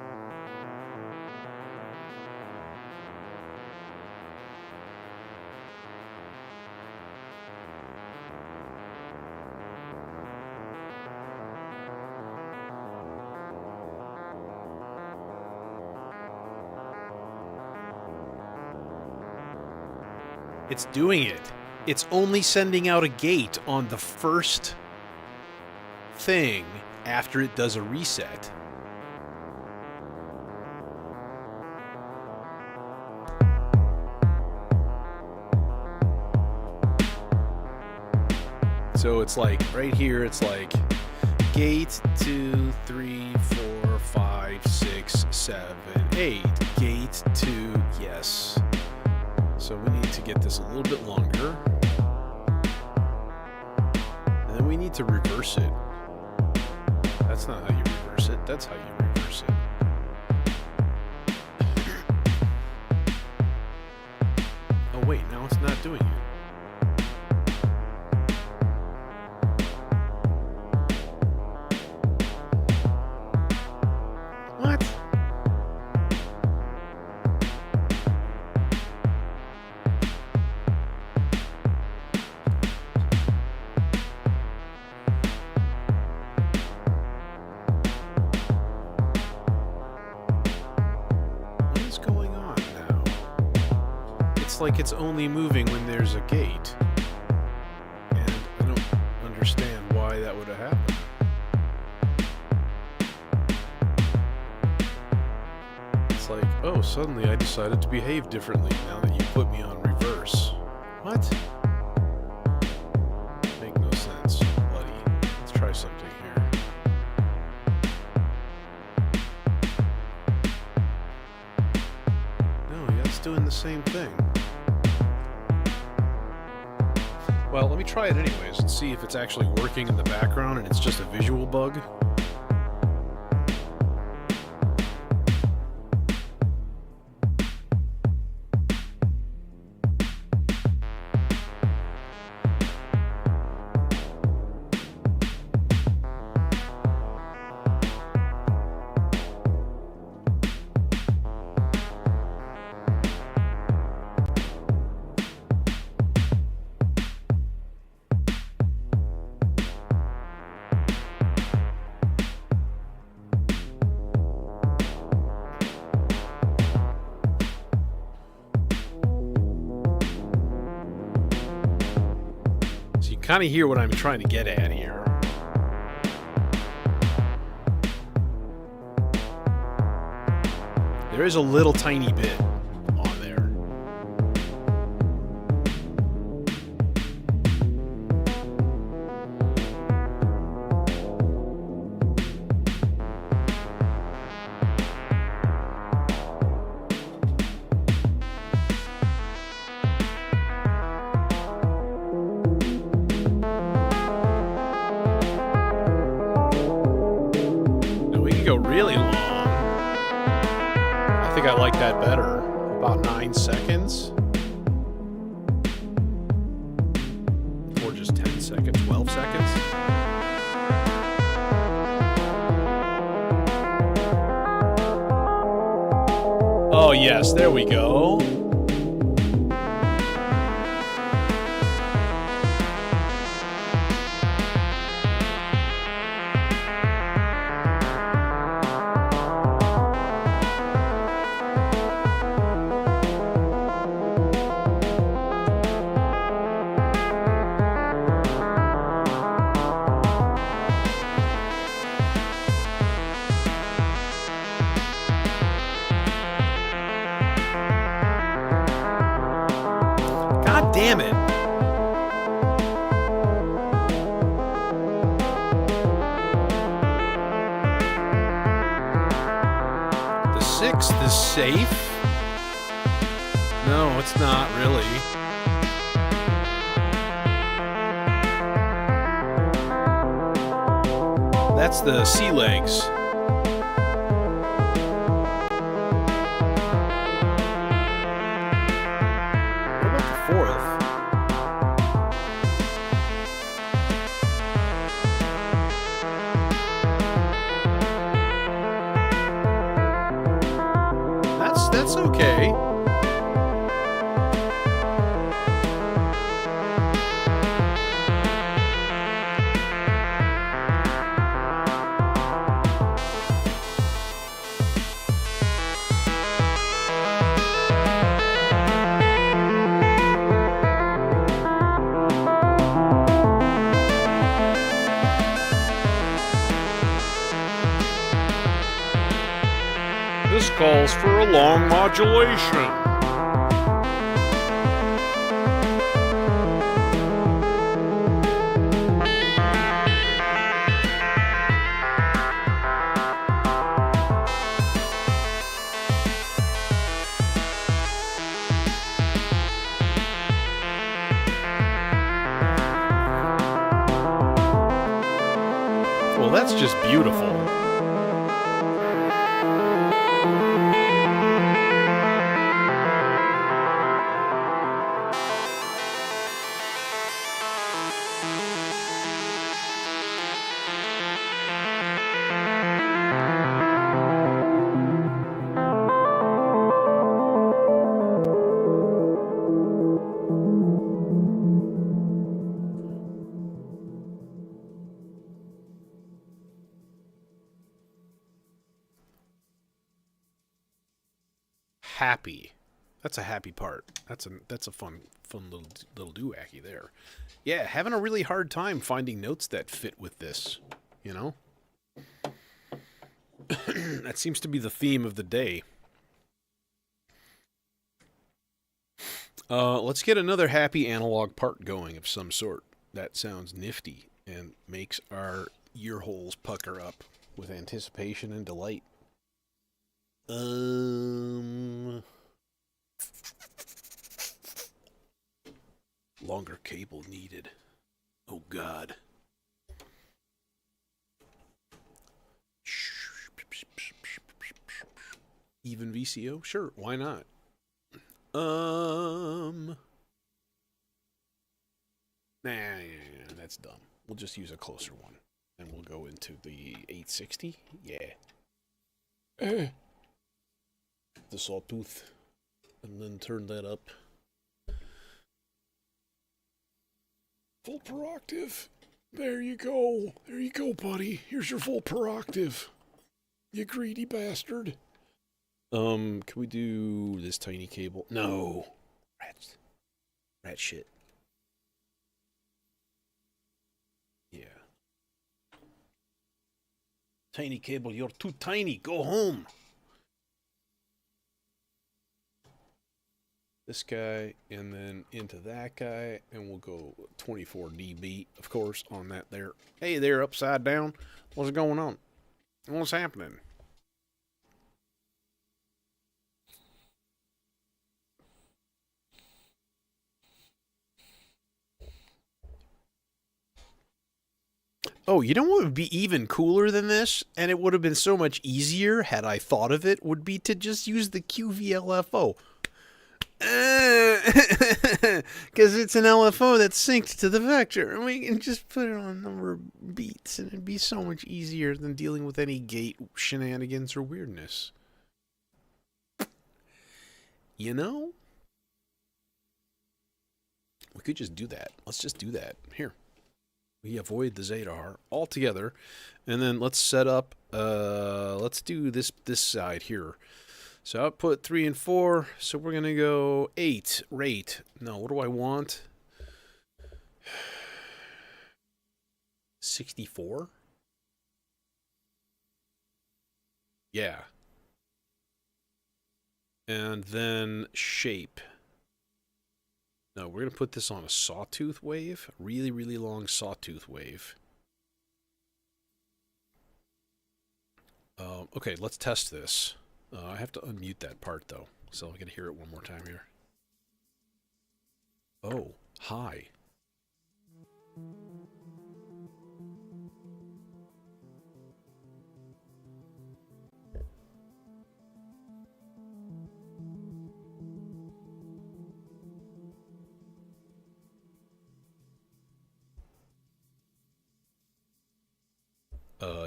It's doing it. It's only sending out a gate on the first thing after it does a reset. So it's like right here, it's like gate 2, 3, 4, 5, 6, 7, 8. Gate 2, yes. So we need to get this a little bit longer. And then we need to reverse it. That's not how you reverse it. That's how you reverse it. Oh wait, now it's not doing it. What? Like it's only moving when there's a gate, and I don't understand why that would have happened. It's like, oh, suddenly I decided to behave differently now that you put me on reverse. What? Make no sense, buddy. Let's try something here. No, yeah, it's doing the same thing. Well, let me try it anyways and see if it's actually working in the background and it's just a visual bug. Kind of hear what I'm trying to get at here. There is a little tiny bit on there. like that better. About 9 seconds. Or just 10 seconds, 12 seconds. Oh yes, there we go. Damn it. The 6th is safe? No, it's not really. That's the C legs. That's okay. This calls for a long modulation. Well, that's just beautiful. Happy. That's a happy part. That's a fun little doo-wacky there. Yeah, having a really hard time finding notes that fit with this, you know? That seems to be the theme of the day. Let's get another happy analog part going of some sort. That sounds nifty and makes our ear holes pucker up with anticipation and delight. Longer cable needed. Oh God. Even VCO? Sure, why not? Nah, that's dumb. We'll just use a closer one. And we'll go into the 860. Yeah. The sawtooth. And then turn that up. Full per octave. There you go. There you go, buddy. Here's your full per octave. You greedy bastard. Can we do this tiny cable? No. Rats. Rat shit. Yeah. Tiny cable, you're too tiny. Go home. This guy, and then into that guy, and we'll go 24 dB, of course, on that there. Hey there, upside down. What's going on? What's happening? Oh, you know what would be even cooler than this? And it would have been so much easier had I thought of it, would be to just use the QVLFO. Because it's an LFO that's synced to the vector. And we can just put it on a number of beats, and it'd be so much easier than dealing with any gate shenanigans or weirdness. You know? We could just do that. Let's just do that. Here. We avoid the Zadar altogether. And then let's set up, let's do this side here. So output 3 and 4. So we're going to go 8 rate. No, what do I want? 64? Yeah. And then shape. No, we're going to put this on a sawtooth wave. Really, really long sawtooth wave. Okay, let's test this. I have to unmute that part, though, so I can hear it one more time here. Oh, hi.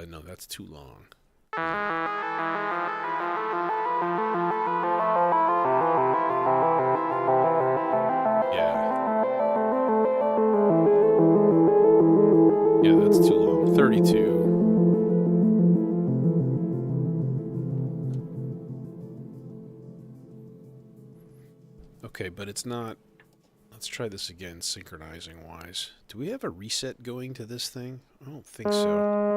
No, that's too long. Yeah, that's too long. 32. Okay, but it's not... Let's try this again, synchronizing wise. Do we have a reset going to this thing? I don't think so.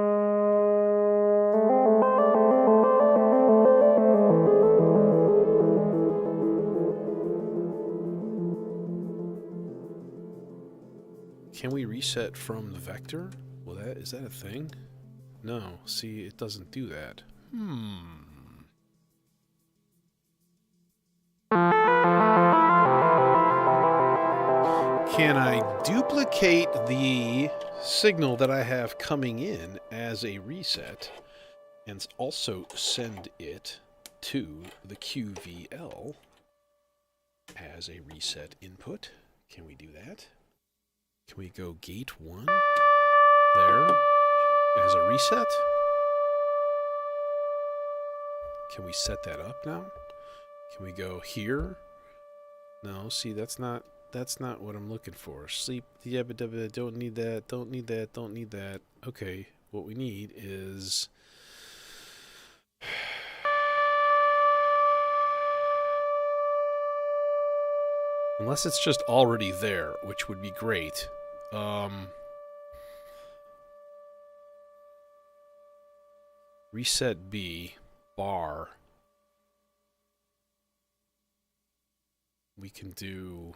Can we reset from the vector? Well, is that a thing? No. See, it doesn't do that. Can I duplicate the signal that I have coming in as a reset and also send it to the QVL as a reset input? Can we do that? Can we go gate 1 there as a reset? Can we set that up now? Can we go here? No, see, that's not what I'm looking for. Sleep, yabba don't need that, don't need that, don't need that. Okay, what we need is... Unless it's just already there, which would be great. Reset B, bar. We can do...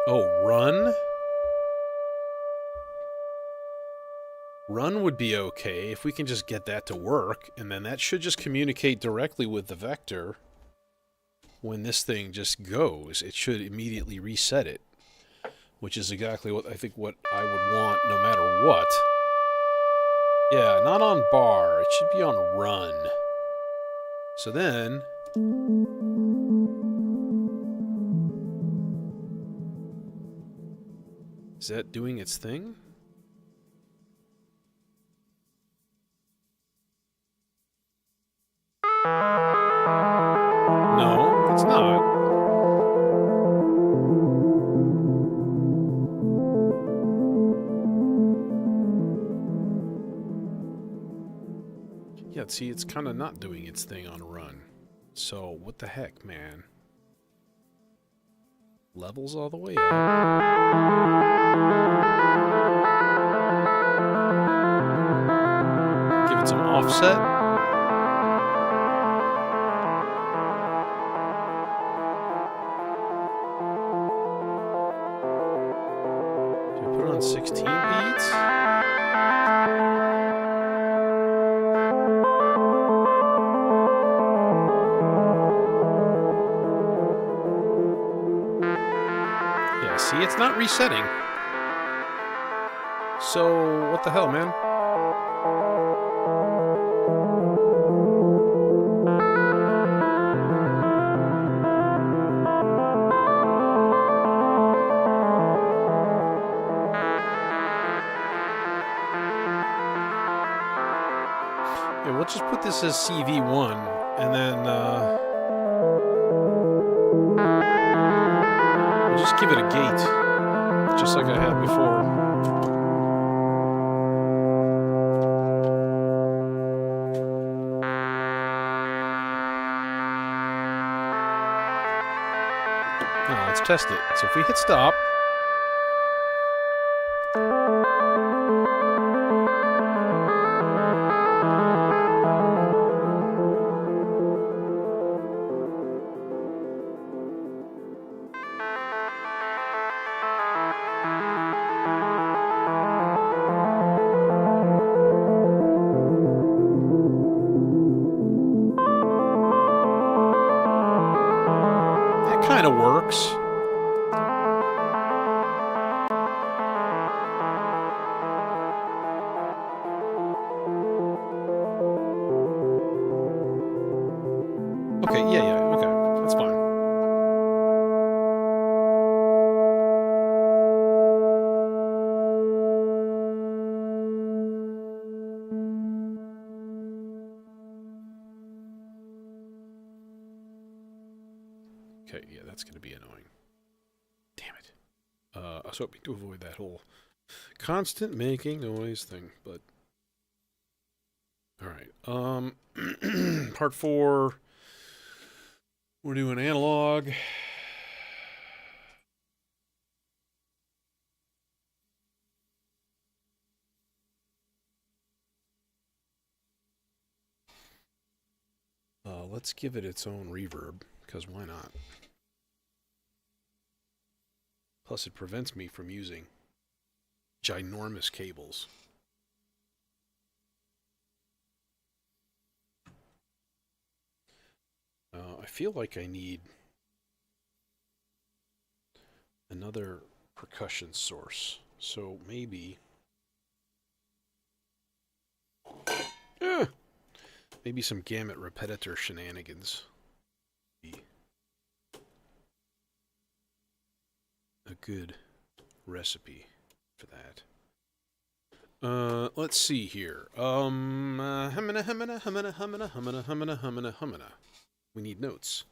Oh, run? Run would be okay if we can just get that to work, and then that should just communicate directly with the vector. When this thing just goes, it should immediately reset it, which is exactly what I think what I would want no matter what. Yeah, not on bar. It should be on run. So then... Is that doing its thing? No, it's not. Yeah, see, it's kind of not doing its thing on run. So, what the heck, man? Levels all the way up. Give it some offset. Should we put it on 16 beats? See, it's not resetting. So, what the hell, man? Yeah, we'll just put this as CV1, and then, we'll just give it a gate, just like I had before. Now, let's test it. So if we hit stop, kind of works. Okay, yeah, okay, that's fine. Okay, yeah, that's going to be annoying. Damn it. I was hoping to avoid that whole constant making noise thing, but... Alright, part 4, we're doing analog. Let's give it its own reverb, because why not? Plus, it prevents me from using ginormous cables. I feel like I need another percussion source. So maybe... maybe some gamut repetitor shenanigans. A good recipe for that. Let's see here. Humana. We need notes.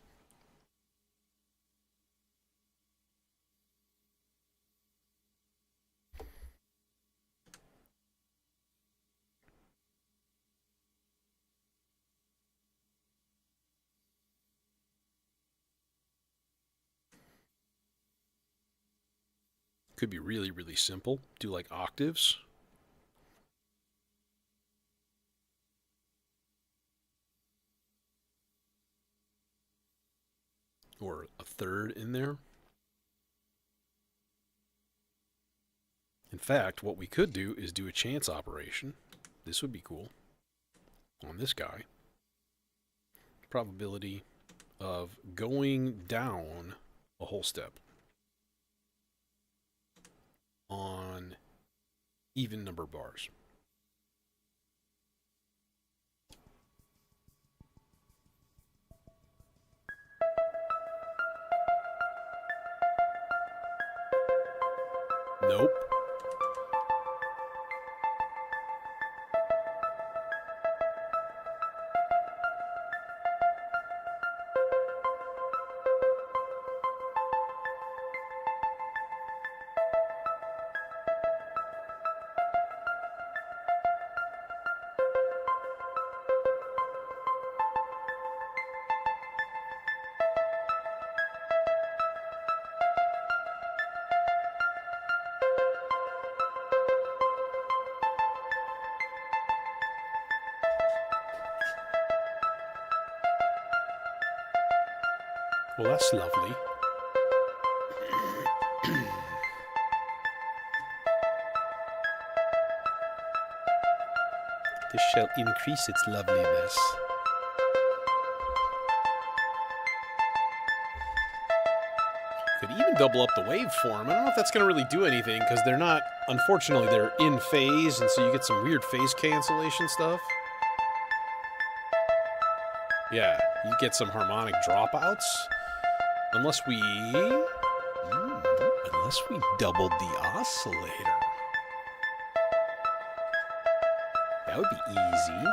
Could be really, really simple. Do like octaves. Or a third in there. In fact, what we could do is do a chance operation. This would be cool. On this guy. Probability of going down a whole step on even number bars. Nope. Well, that's lovely. This shall increase its loveliness. Could even double up the waveform. I don't know if that's going to really do anything, because they're not, unfortunately, they're in phase, and so you get some weird phase cancellation stuff. Yeah, you get some harmonic dropouts. Unless we doubled the oscillator. That would be easy.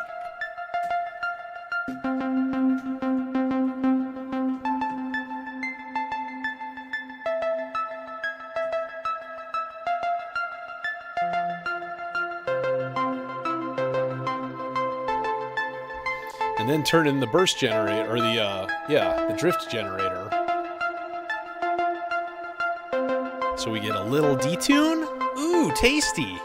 And then turn in the burst generator, or the drift generator. So we get a little detune. Ooh, tasty.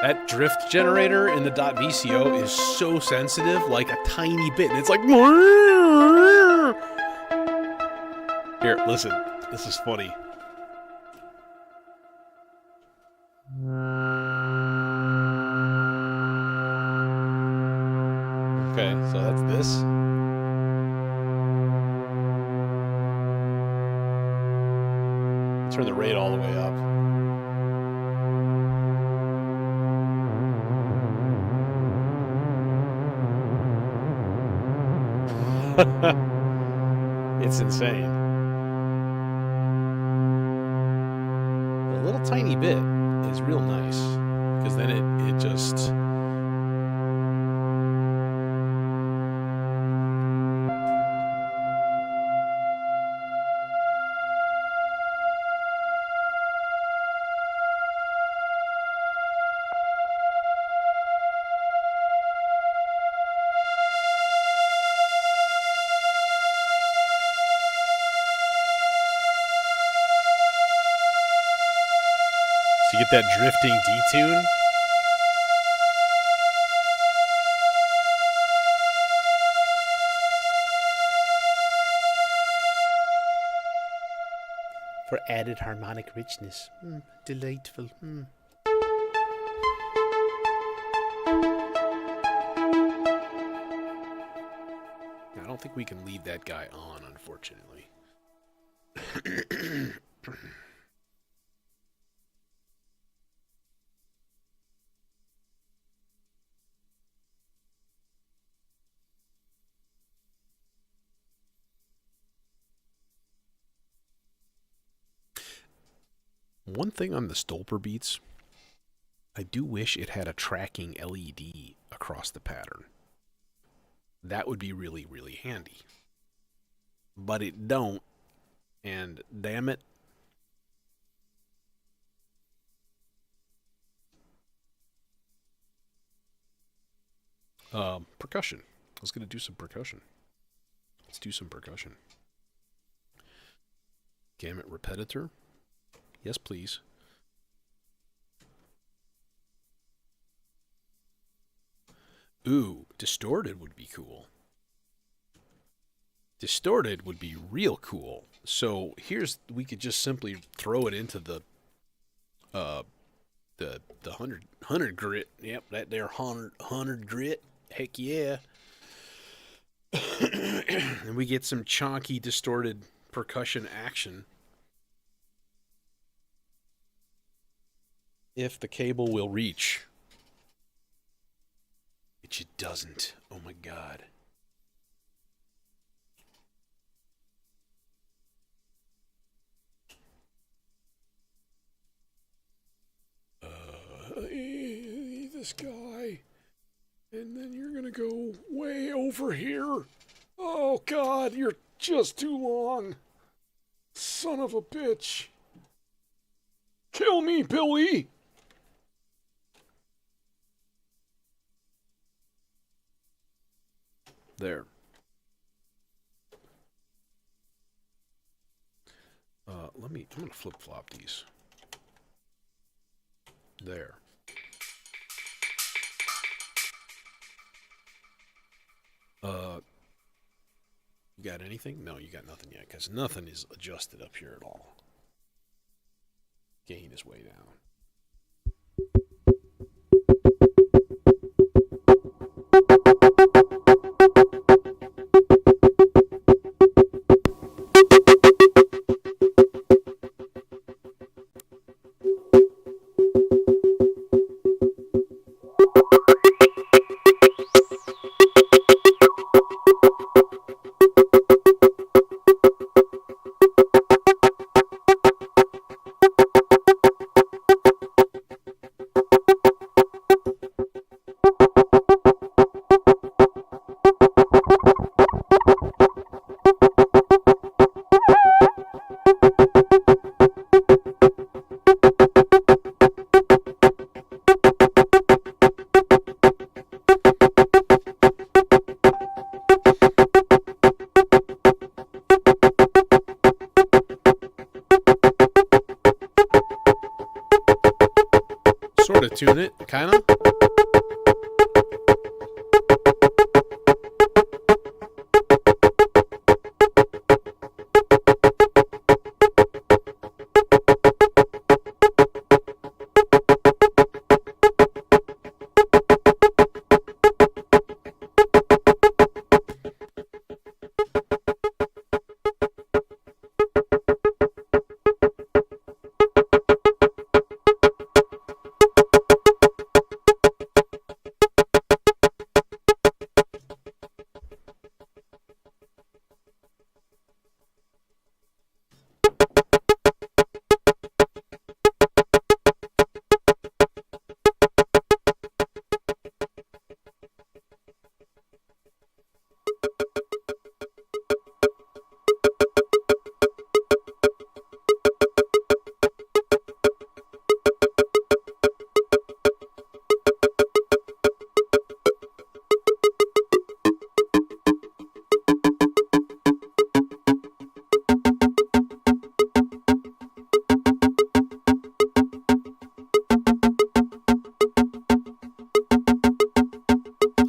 That drift generator in the .vco is so sensitive, like a tiny bit. And it's like... Here, listen. This is funny. Okay, so that's this. Turn the rate all the way up. It's insane. A little tiny bit is real nice, because then it just... So you get that drifting detune. For added harmonic richness. Delightful. I don't think we can leave that guy on, unfortunately. One thing on the Stolper beats, I do wish it had a tracking LED across the pattern. That would be really, really handy. But it don't, and damn it. Percussion. I was going to do some percussion. Let's do some percussion. Gamut repetitor. Yes, please. Ooh, distorted would be cool. Distorted would be real cool. So we could just simply throw it into the 100 grit. Yep, that there 100 grit. Heck yeah. And we get some chonky distorted percussion action. If the cable will reach. Which it doesn't. Oh my god. This guy. And then you're gonna go way over here. Oh god, you're just too long. Son of a bitch. Kill me, Billy! There. I'm going to flip-flop these. There. You got anything? No, you got nothing yet, because nothing is adjusted up here at all. Gain is way down. Sort of tune it, kind of.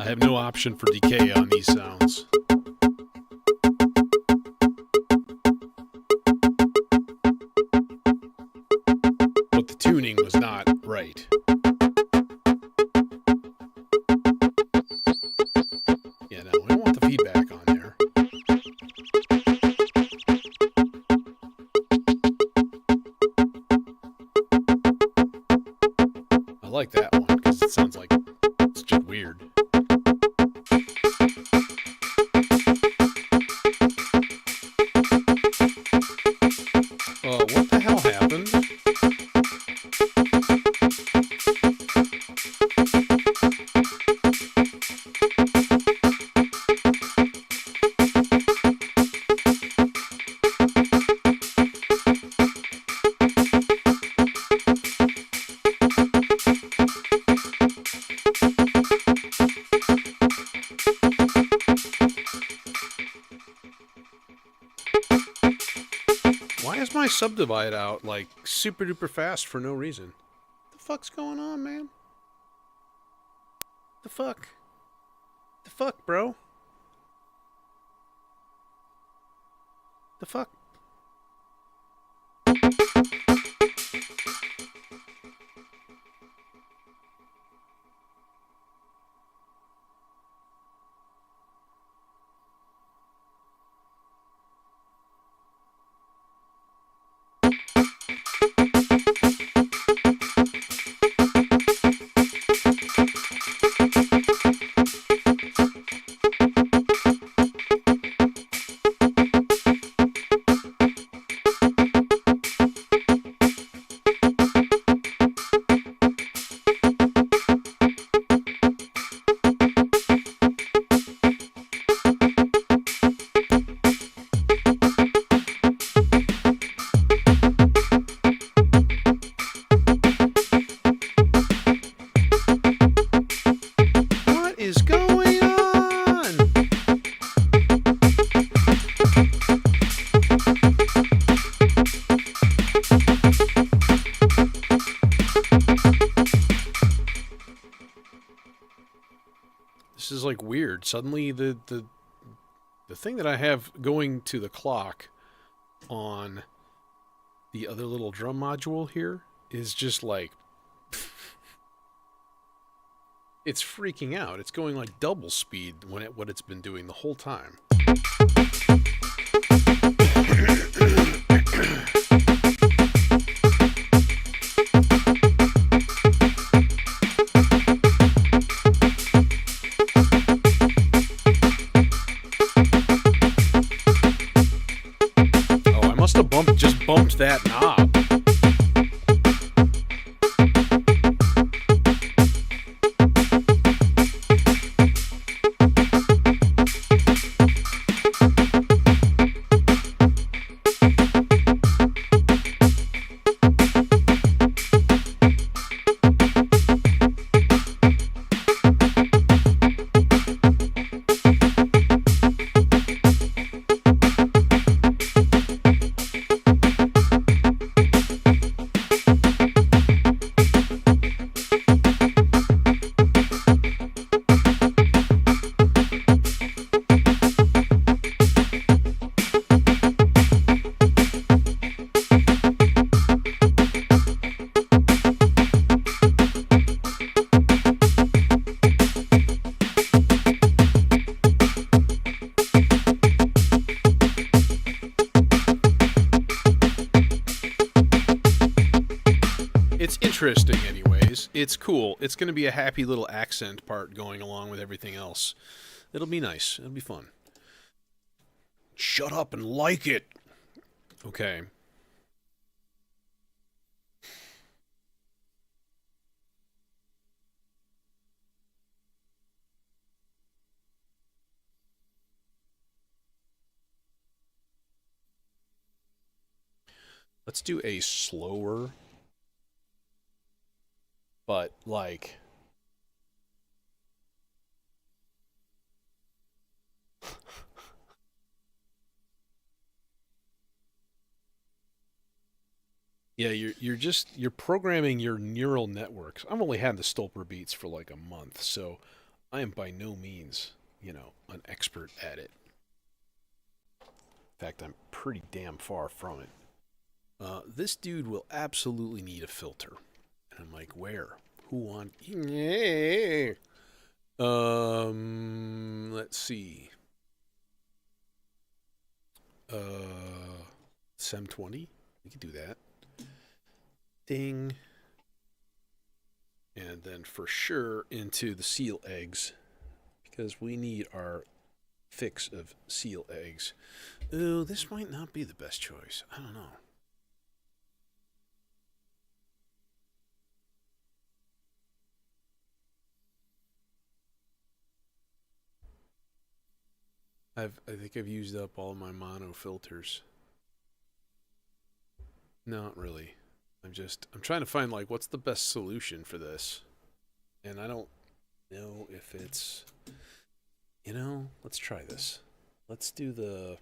I have no option for decay on these sounds. But the tuning was not right. Yeah, no, we don't want the feedback on there. I like that one because it sounds like it's just weird. What the hell happened? Why is my subdivide out like super duper fast for no reason? What the fuck's going on, man? The fuck? The fuck, bro? The fuck? is like weird. Suddenly the thing that I have going to the clock on the other little drum module here is just like it's freaking out. It's going like double speed when what it's been doing the whole time. Bumped that knob. Interesting anyways. It's cool. It's going to be a happy little accent part going along with everything else. It'll be nice. It'll be fun. Shut up and like it. Okay. Let's do a slower, but like yeah, you're programming your neural networks. I've only had the Stolper beats for like a month, so I am by no means, an expert at it. In fact, I'm pretty damn far from it. This dude will absolutely need a filter. And I'm like, where? Who want? Yeah. Let's see. SEM20. We can do that. Ding. And then for sure into the seal eggs, because we need our fix of seal eggs. Ooh, this might not be the best choice. I don't know. I think I've used up all my mono filters. Not really. I'm trying to find like what's the best solution for this. And I don't know if it's let's try this. Let's do the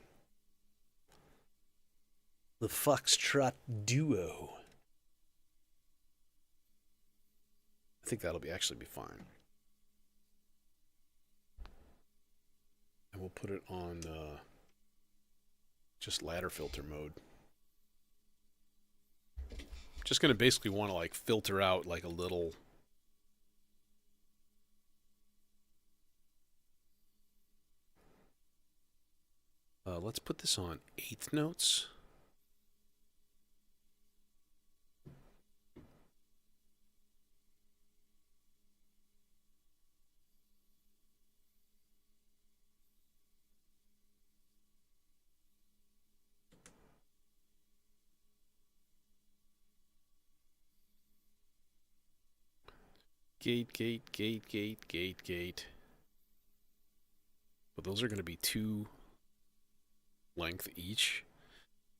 Foxtrot Duo. I think that'll actually be fine. And we'll put it on just ladder filter mode. Just going to basically want to like filter out like a little. Let's put this on eighth notes. Gate. But those are going to be 2 length each.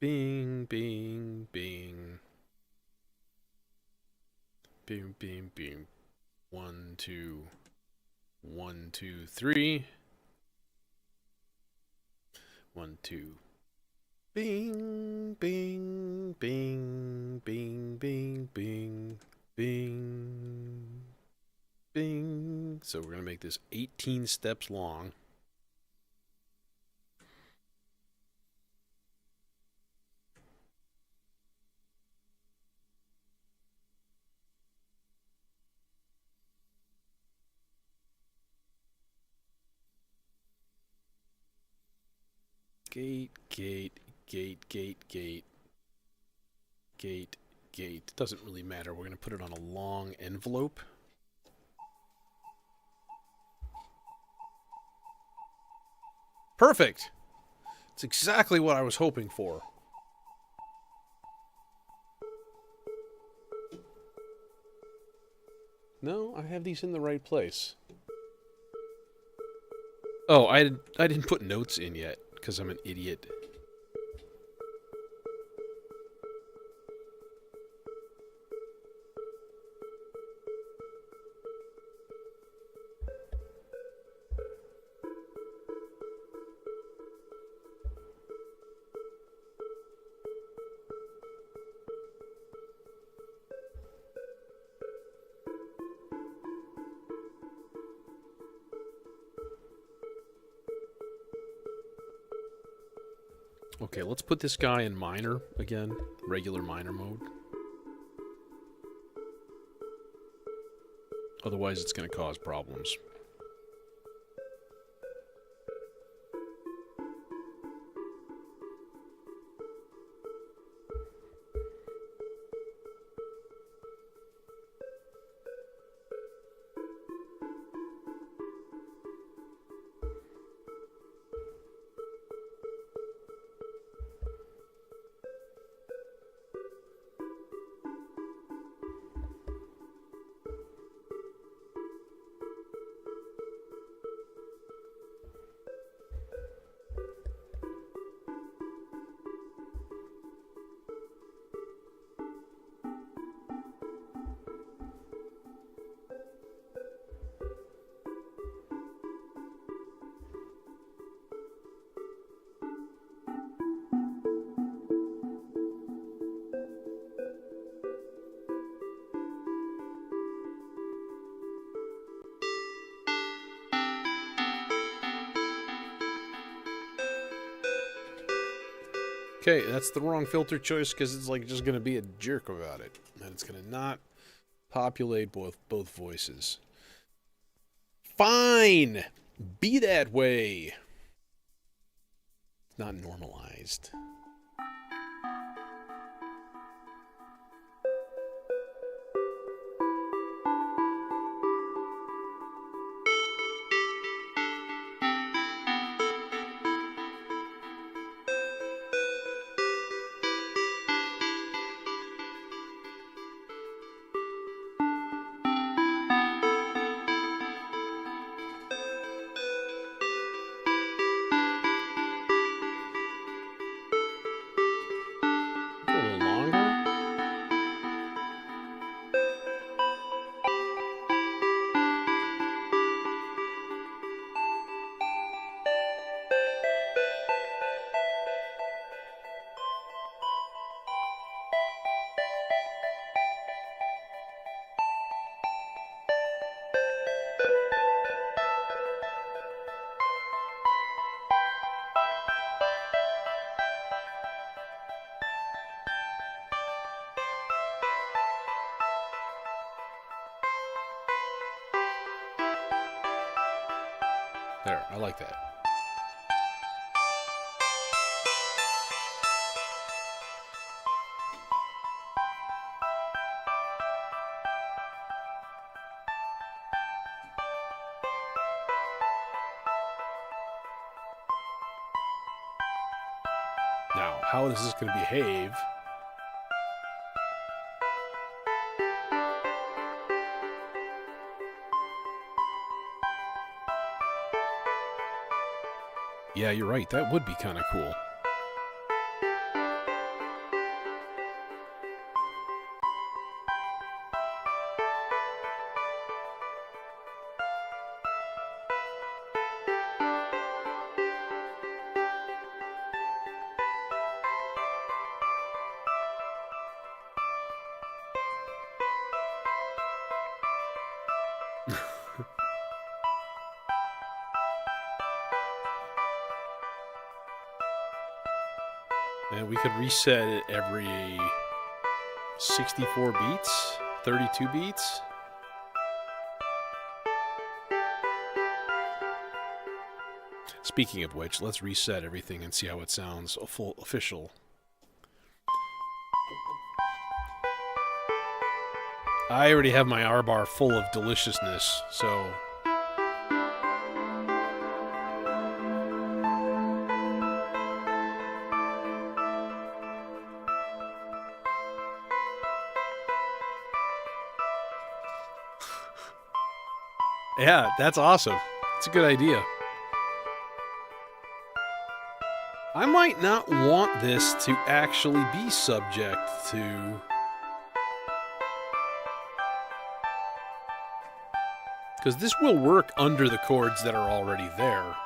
Bing, bing, bing. Bing, bing, bing. 1, 2. 1, 2, 3. 1, 2. Bing, bing, bing, bing, bing, bing, bing. Bing, So we're going to make this 18 steps long. Gate, gate, gate, gate, gate, gate, gate. Doesn't really matter. We're going to put it on a long envelope. Perfect! It's exactly what I was hoping for. No, I have these in the right place. Oh, I didn't put notes in yet, because I'm an idiot. Okay, let's put this guy in minor again, regular minor mode. Otherwise, it's going to cause problems. Okay, that's the wrong filter choice because it's like just going to be a jerk about it. And it's going to not populate both voices. Fine! Be that way! Not normalized. There, I like that. Now, how is this going to behave? Yeah, you're right. That would be kind of cool. And we could reset it every 64 beats, 32 beats. Speaking of which, let's reset everything and see how it sounds a full official. I already have my R bar full of deliciousness, so yeah, that's awesome. It's a good idea. I might not want this to actually be subject to... because this will work under the chords that are already there.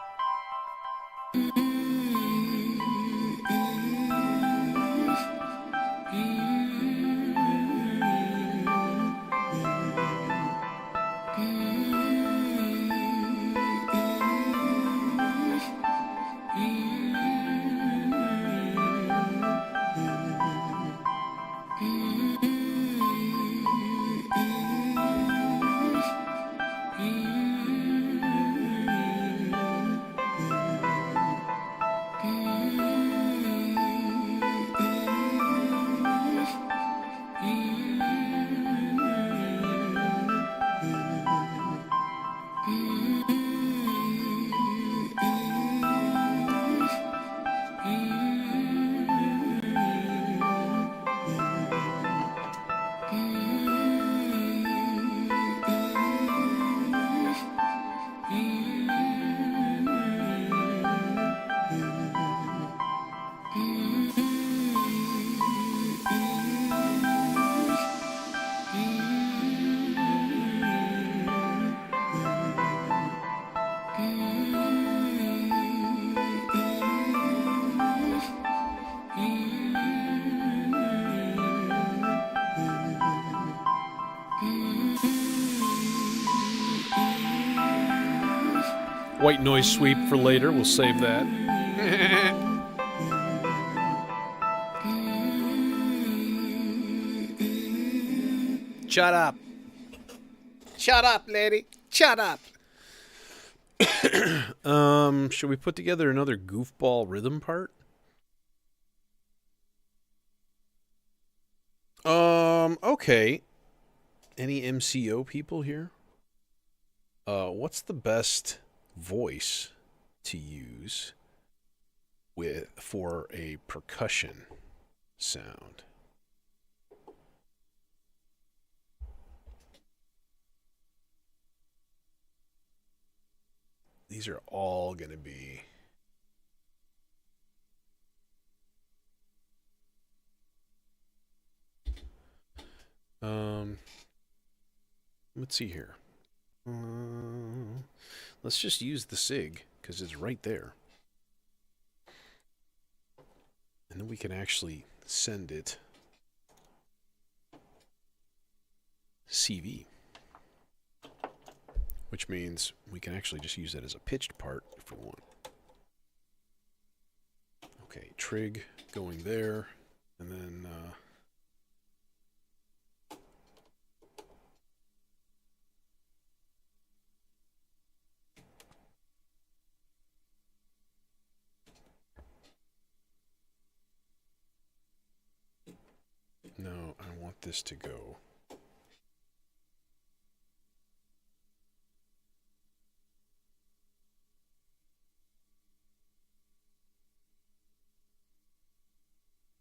White noise sweep for later, we'll save that. Shut up. Shut up, lady. Shut up. Should we put together another goofball rhythm part? Okay. Any MCO people here? What's the best voice to use for a percussion sound? These are all going to be let's see here. Let's just use the SIG because it's right there. And then we can actually send it CV, which means we can actually just use that as a pitched part if we want. Okay, trig going there, and then no, I want this to go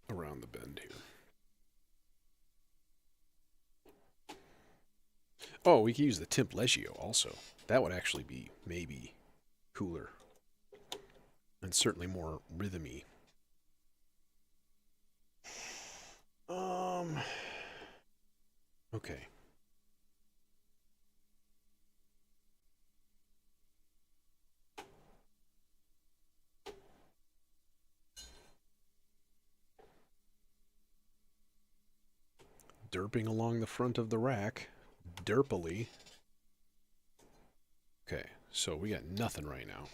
around the bend here. Oh, we can use the Templegio also. That would actually be maybe cooler and certainly more rhythmy. Okay. Derping along the front of the rack. Derpily. Okay, so we got nothing right now.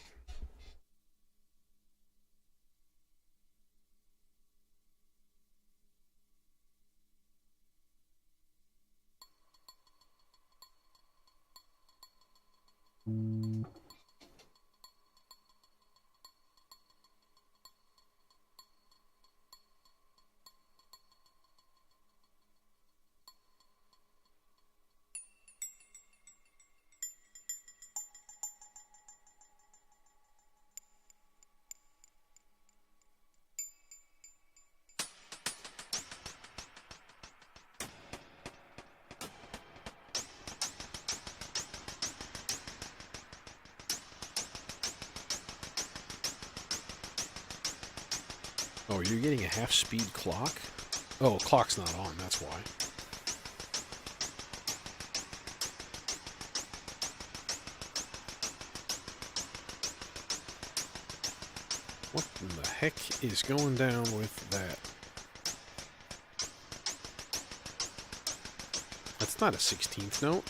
Oh, you're getting a half-speed clock? Oh, clock's not on, that's why. What in the heck is going down with that? That's not a 16th note.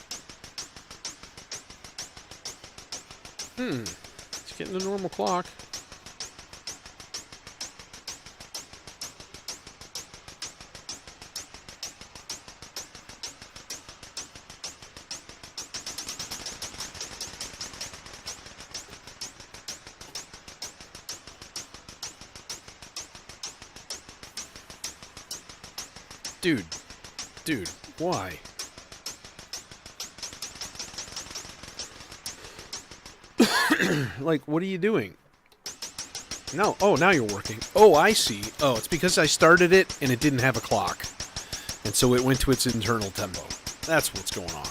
It's getting a normal clock. Dude, why? Like, what are you doing? No, oh, now you're working. Oh, I see. Oh, it's because I started it and it didn't have a clock. And so it went to its internal tempo. That's what's going on.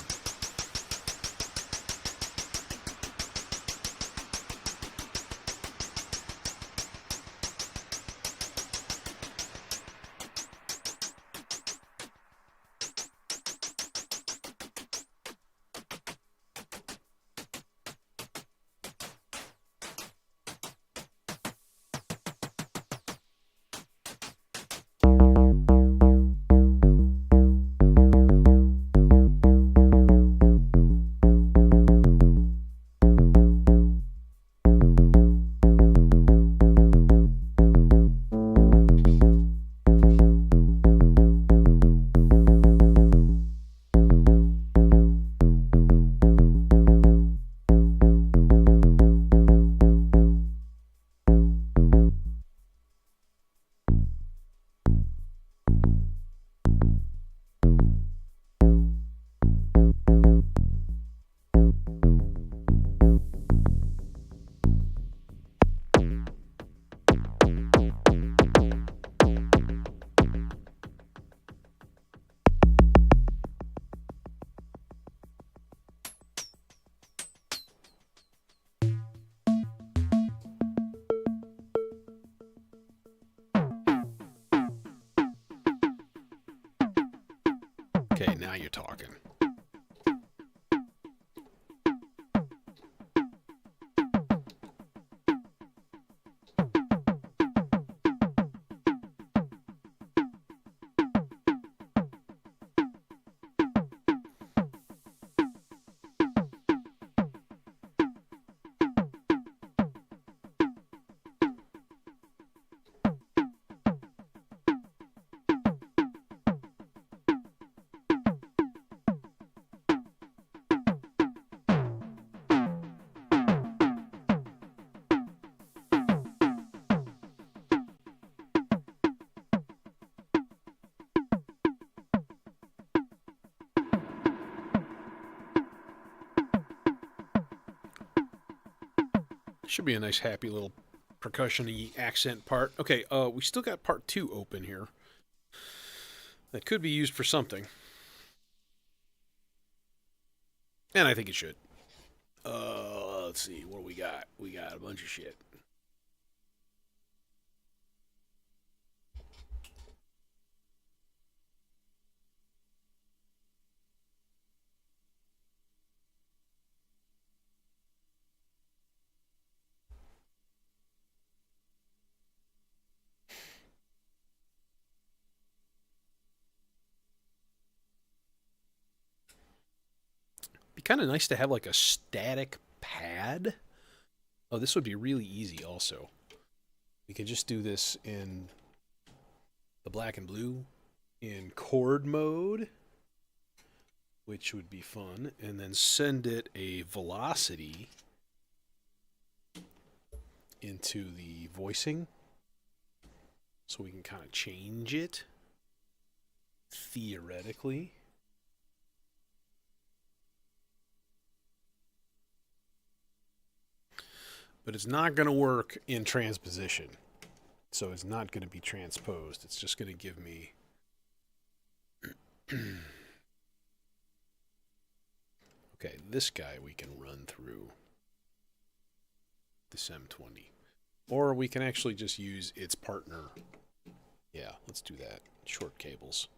Okay, now you're talking. Should be a nice, happy little percussion-y accent part. Okay, we still got part 2 open here. That could be used for something. And I think it should. Let's see, what do we got? We got a bunch of shit. Be kind of nice to have like a static pad. Oh, this would be really easy also. We can just do this in the black and blue in chord mode, which would be fun, and then send it a velocity into the voicing so we can kind of change it theoretically. But it's not going to work in transposition. So it's not going to be transposed. It's just going to give me okay, this guy we can run through this M20. Or we can actually just use its partner. Yeah, let's do that. Short cables.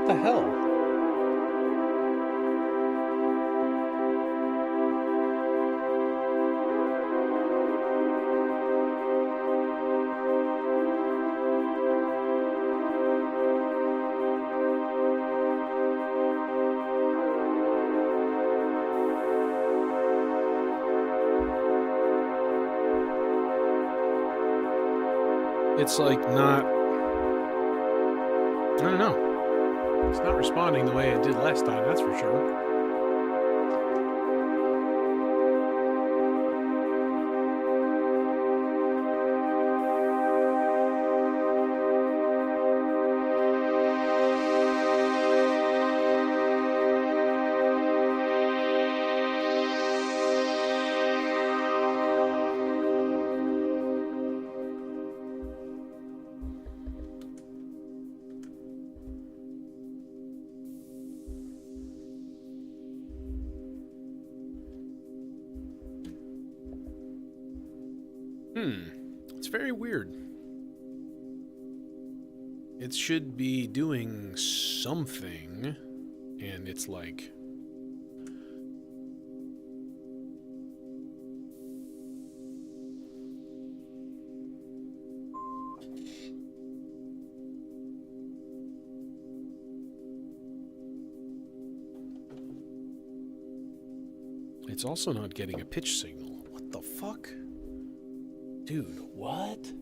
What the hell? It's like not, I don't know. It's not responding the way it did last time, that's for sure. It's very weird. It should be doing something, and it's like... it's also not getting a pitch signal. What the fuck? Dude, what?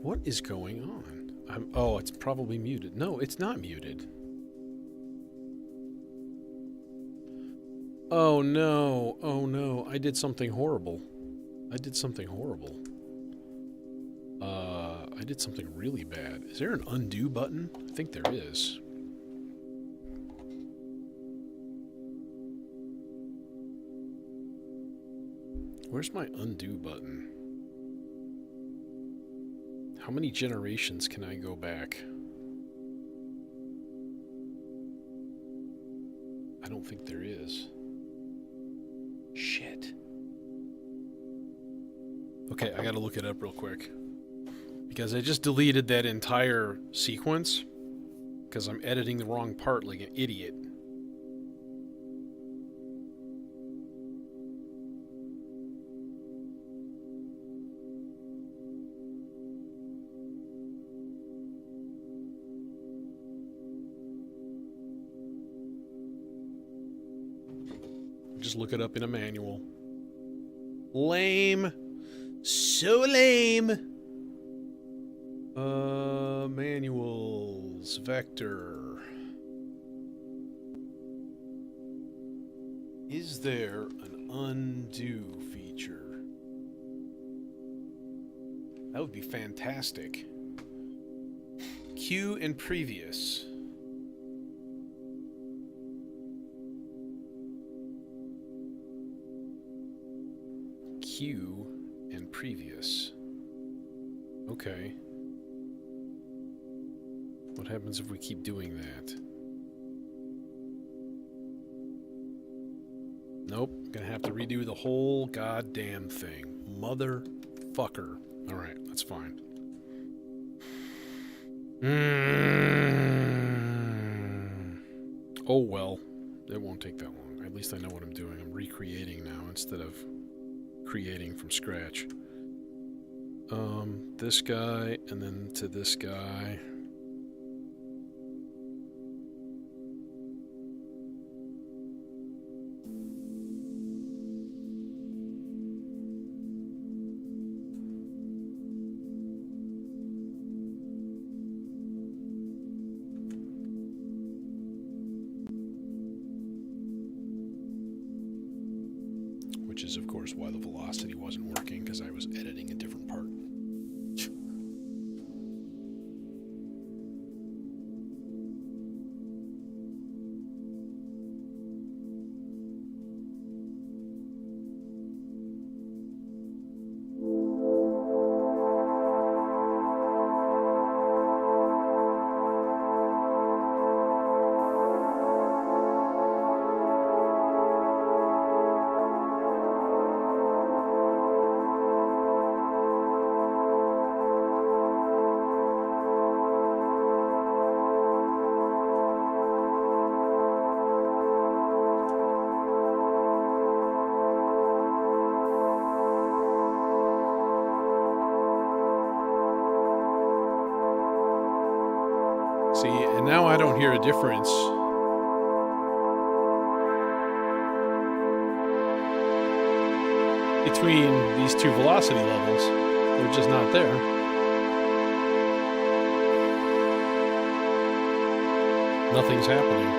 What is going on? Oh, it's probably muted. No, it's not muted. Oh no, oh no, I did something horrible. I did something horrible. I did something really bad. Is there an undo button? I think there is. Where's my undo button? How many generations can I go back? I don't think there is. Shit. Okay, I gotta look it up real quick. Because I just deleted that entire sequence. Because I'm editing the wrong part like an idiot. Just look it up in a manual. Lame. So lame. Manuals. Vector. Is there an undo feature? That would be fantastic. Cue and previous. Cue and previous. Okay. What happens if we keep doing that? Nope. Gonna have to redo the whole goddamn thing. Motherfucker. Alright, that's fine. Oh well. It won't take that long. At least I know what I'm doing. I'm recreating now instead of creating from scratch. This guy, and then to this guy. Which is, of course, why the velocity wasn't working, because I was editing a different part. See, and now I don't hear a difference. Between these two velocity levels. They're just not there. Nothing's happening.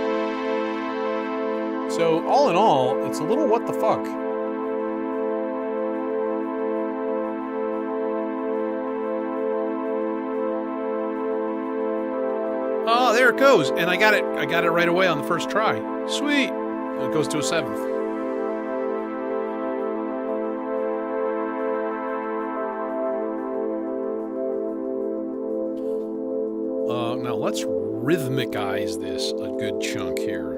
So, all in all, it's a little what the fuck. Oh, there it goes. And I got it right away on the first try. Sweet. It goes to a 7th. Now let's rhythmicize this a good chunk here.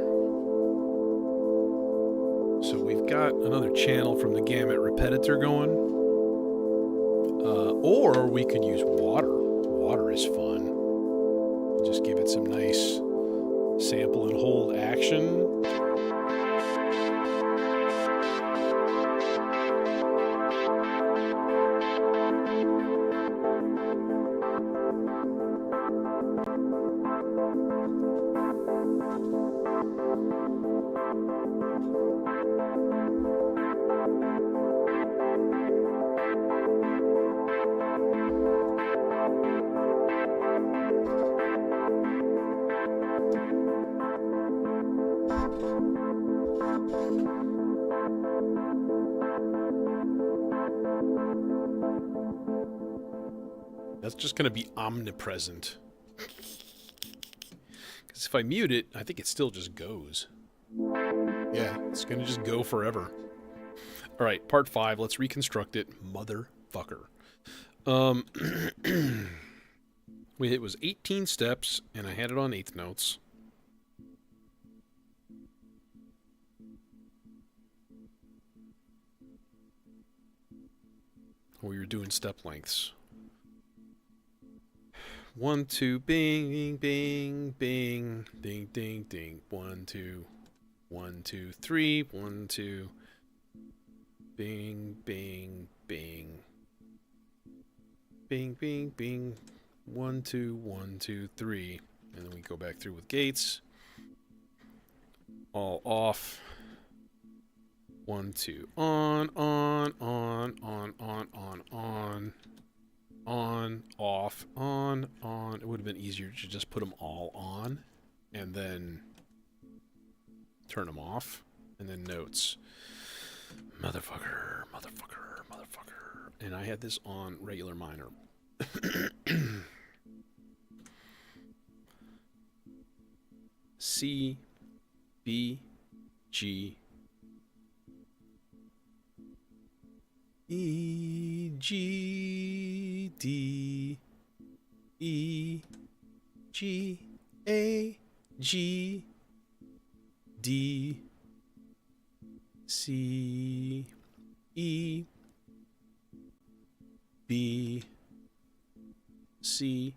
So we've got another channel from the gamut repetitor going. Or we could use water. Water is fun. Just give it some nice sample and hold action. That's just going to be omnipresent. Because if I mute it, I think it still just goes. Yeah, it's going to just go forever. Alright, part 5. Let's reconstruct it. Motherfucker. It was 18 steps, and I had it on eighth notes. We were doing step lengths. 1, 2, bing, bing, bing, ding, ding, ding. 1, 2, 1, 2, 3, 1, 2, bing, bing, bing, bing, bing, bing. 1, 2, 1, 2, 3, and then we go back through with gates. All off. 1, 2, on, on, on, on, on, on, on, off, on. It would have been easier to just put them all on and then turn them off, and then notes. Motherfucker, motherfucker, motherfucker. And I had this on regular minor. C, B, G, E, G, D, E, G, A, G, D, C, E, B, C,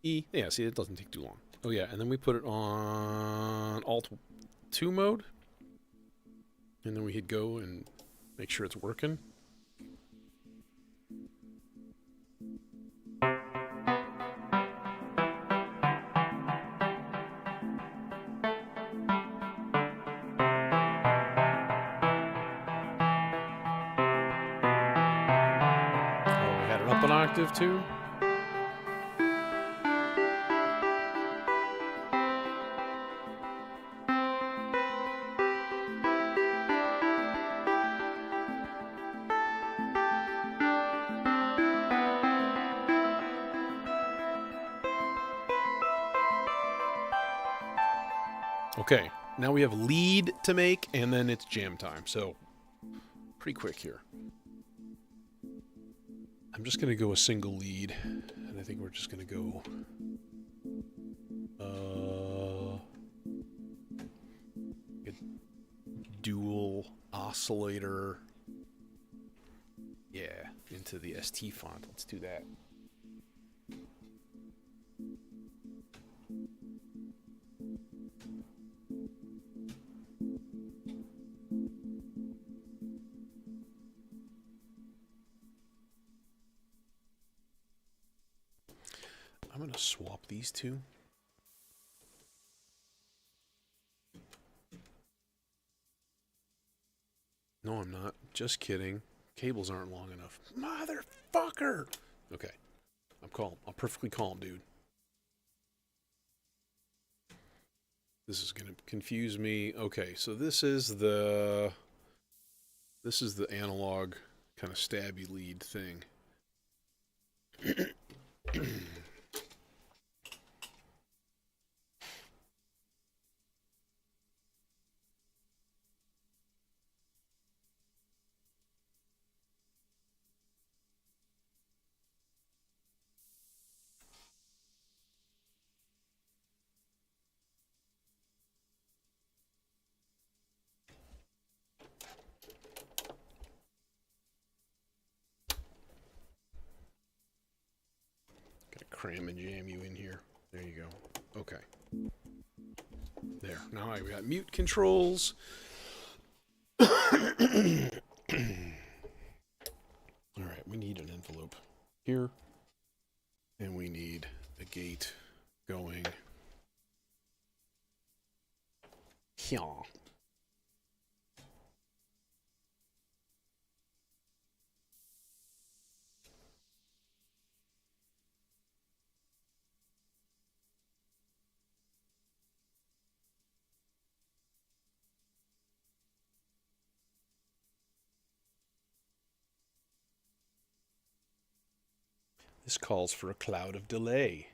E. Yeah, see, it doesn't take too long. Oh yeah, and then we put it on Alt 2 mode. And then we hit go and make sure it's working. Up an octave too. Okay, now we have lead to make, and then it's jam time. So, pretty quick here. I'm just going to go a single lead, and I think we're just going to go a dual oscillator, yeah, into the ST font. Let's do that. I'm going to swap these two. No, I'm not. Just kidding. Cables aren't long enough. Motherfucker! Okay. I'm calm. I'm perfectly calm, dude. This is going to confuse me. Okay, so this is the analog kind of stabby lead thing. cram and jam you in here. There you go. Okay. There. Now I've got mute controls. All right, we need an envelope here. And we need the gate going here. This calls for a cloud of delay.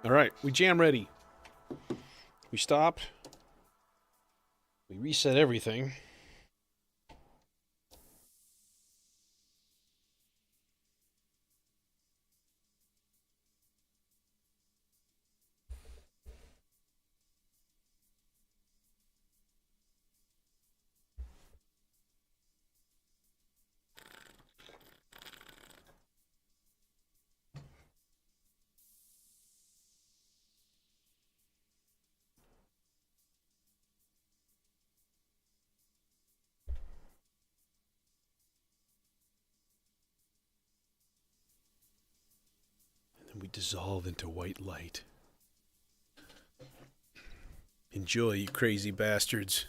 All right, we jam ready. We stop. We reset everything. And we dissolve into white light. Enjoy, you crazy bastards.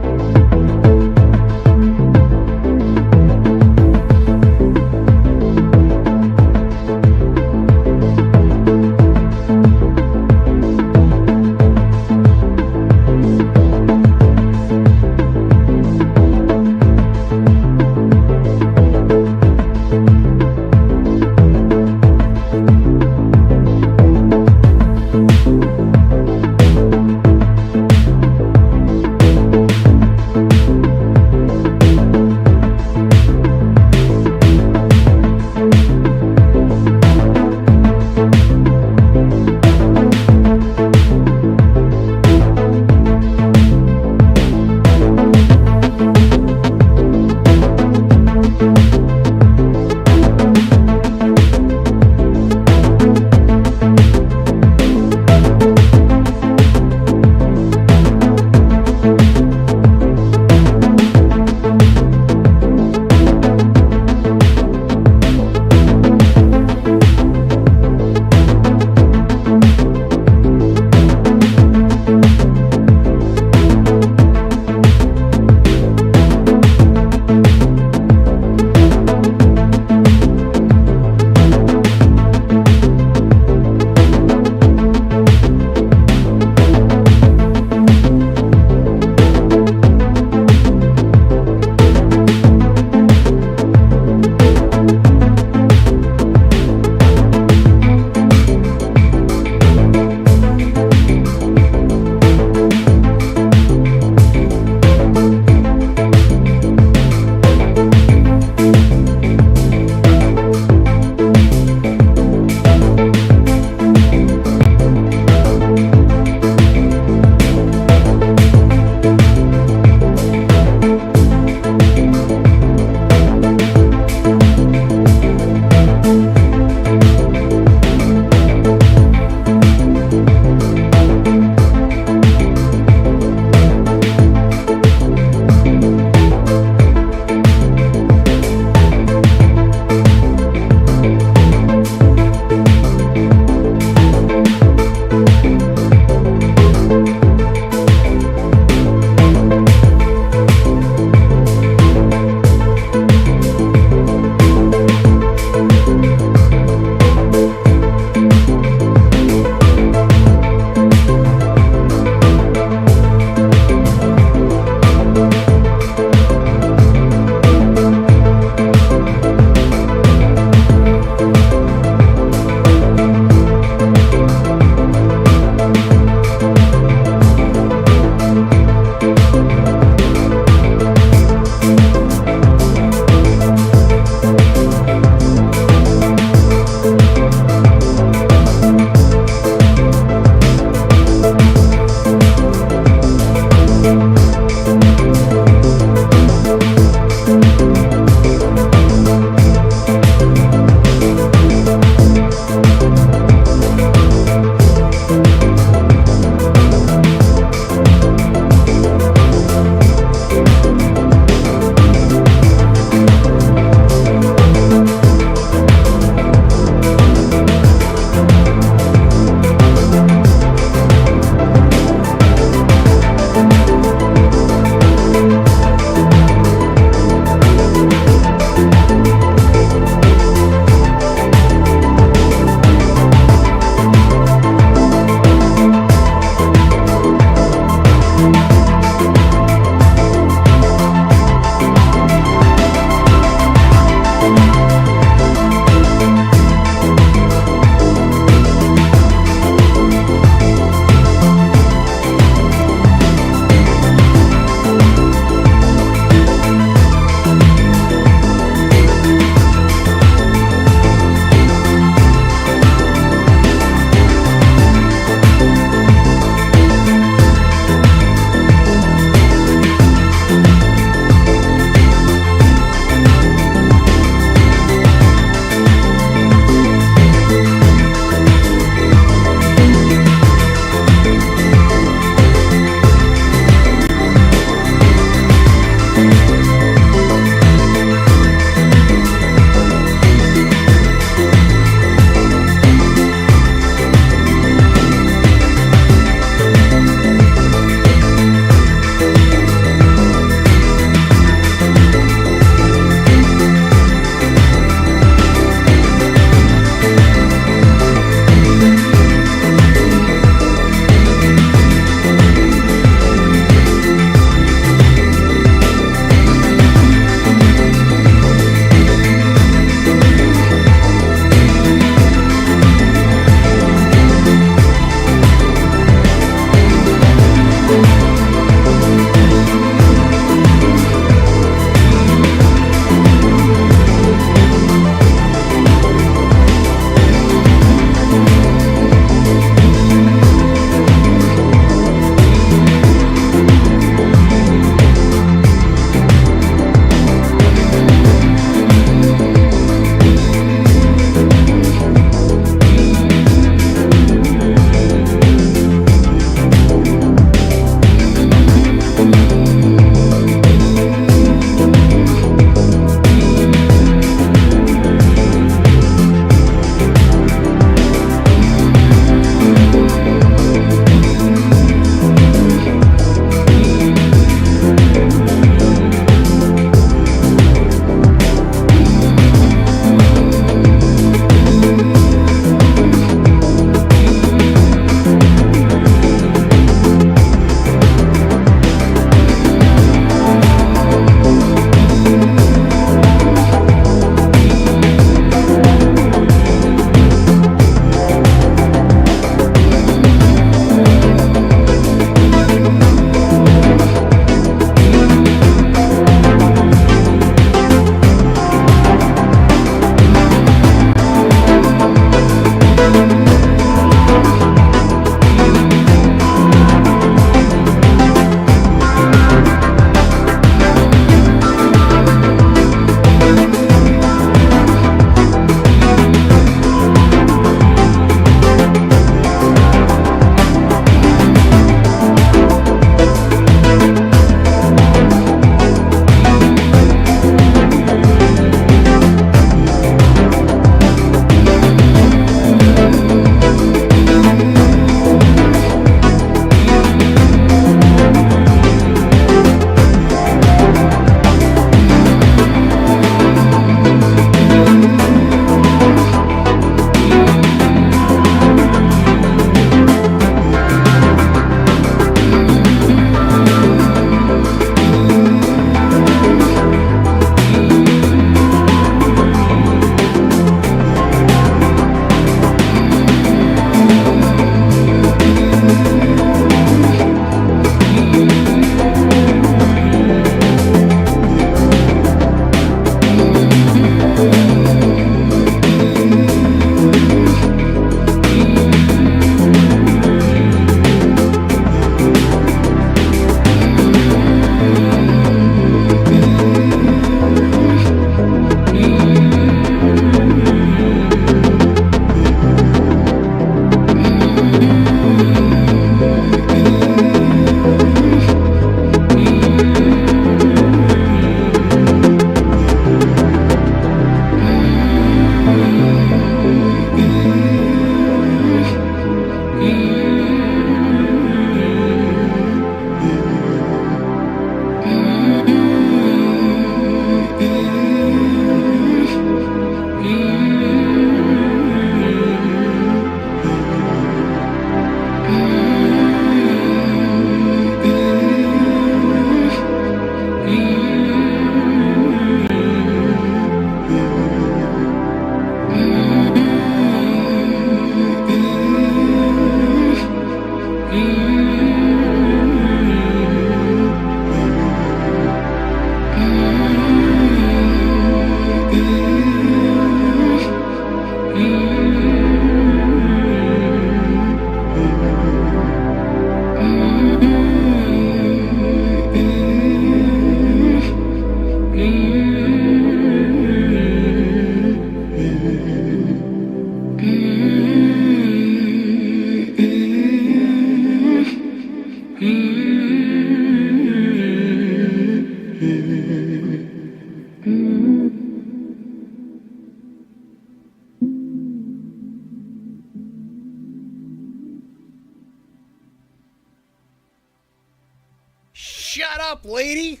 up, lady?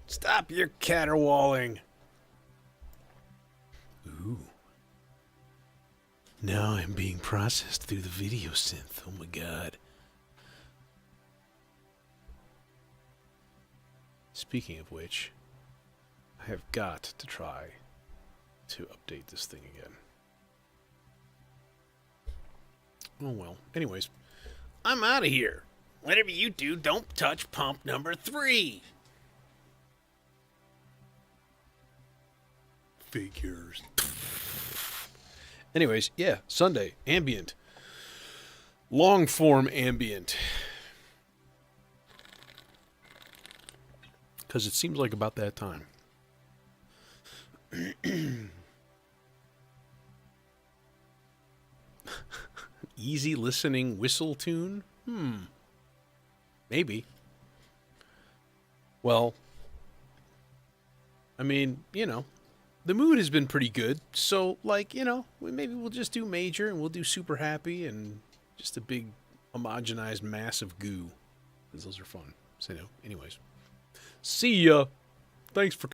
Stop your caterwauling. Ooh. Now I'm being processed through the video synth. Oh my god. Speaking of which, I have got to try to update this thing again. Oh well. Anyways, I'm out of here. Whatever you do, don't touch pump number 3. Figures. Anyways, yeah, Sunday, ambient. Long form ambient. Because it seems like about that time. Easy listening whistle tune? Maybe. Well, I mean, you know, the mood has been pretty good. So, like, you know, maybe we'll just do major and we'll do super happy and just a big homogenized mass of goo. Because those are fun. So, anyways. See ya. Thanks for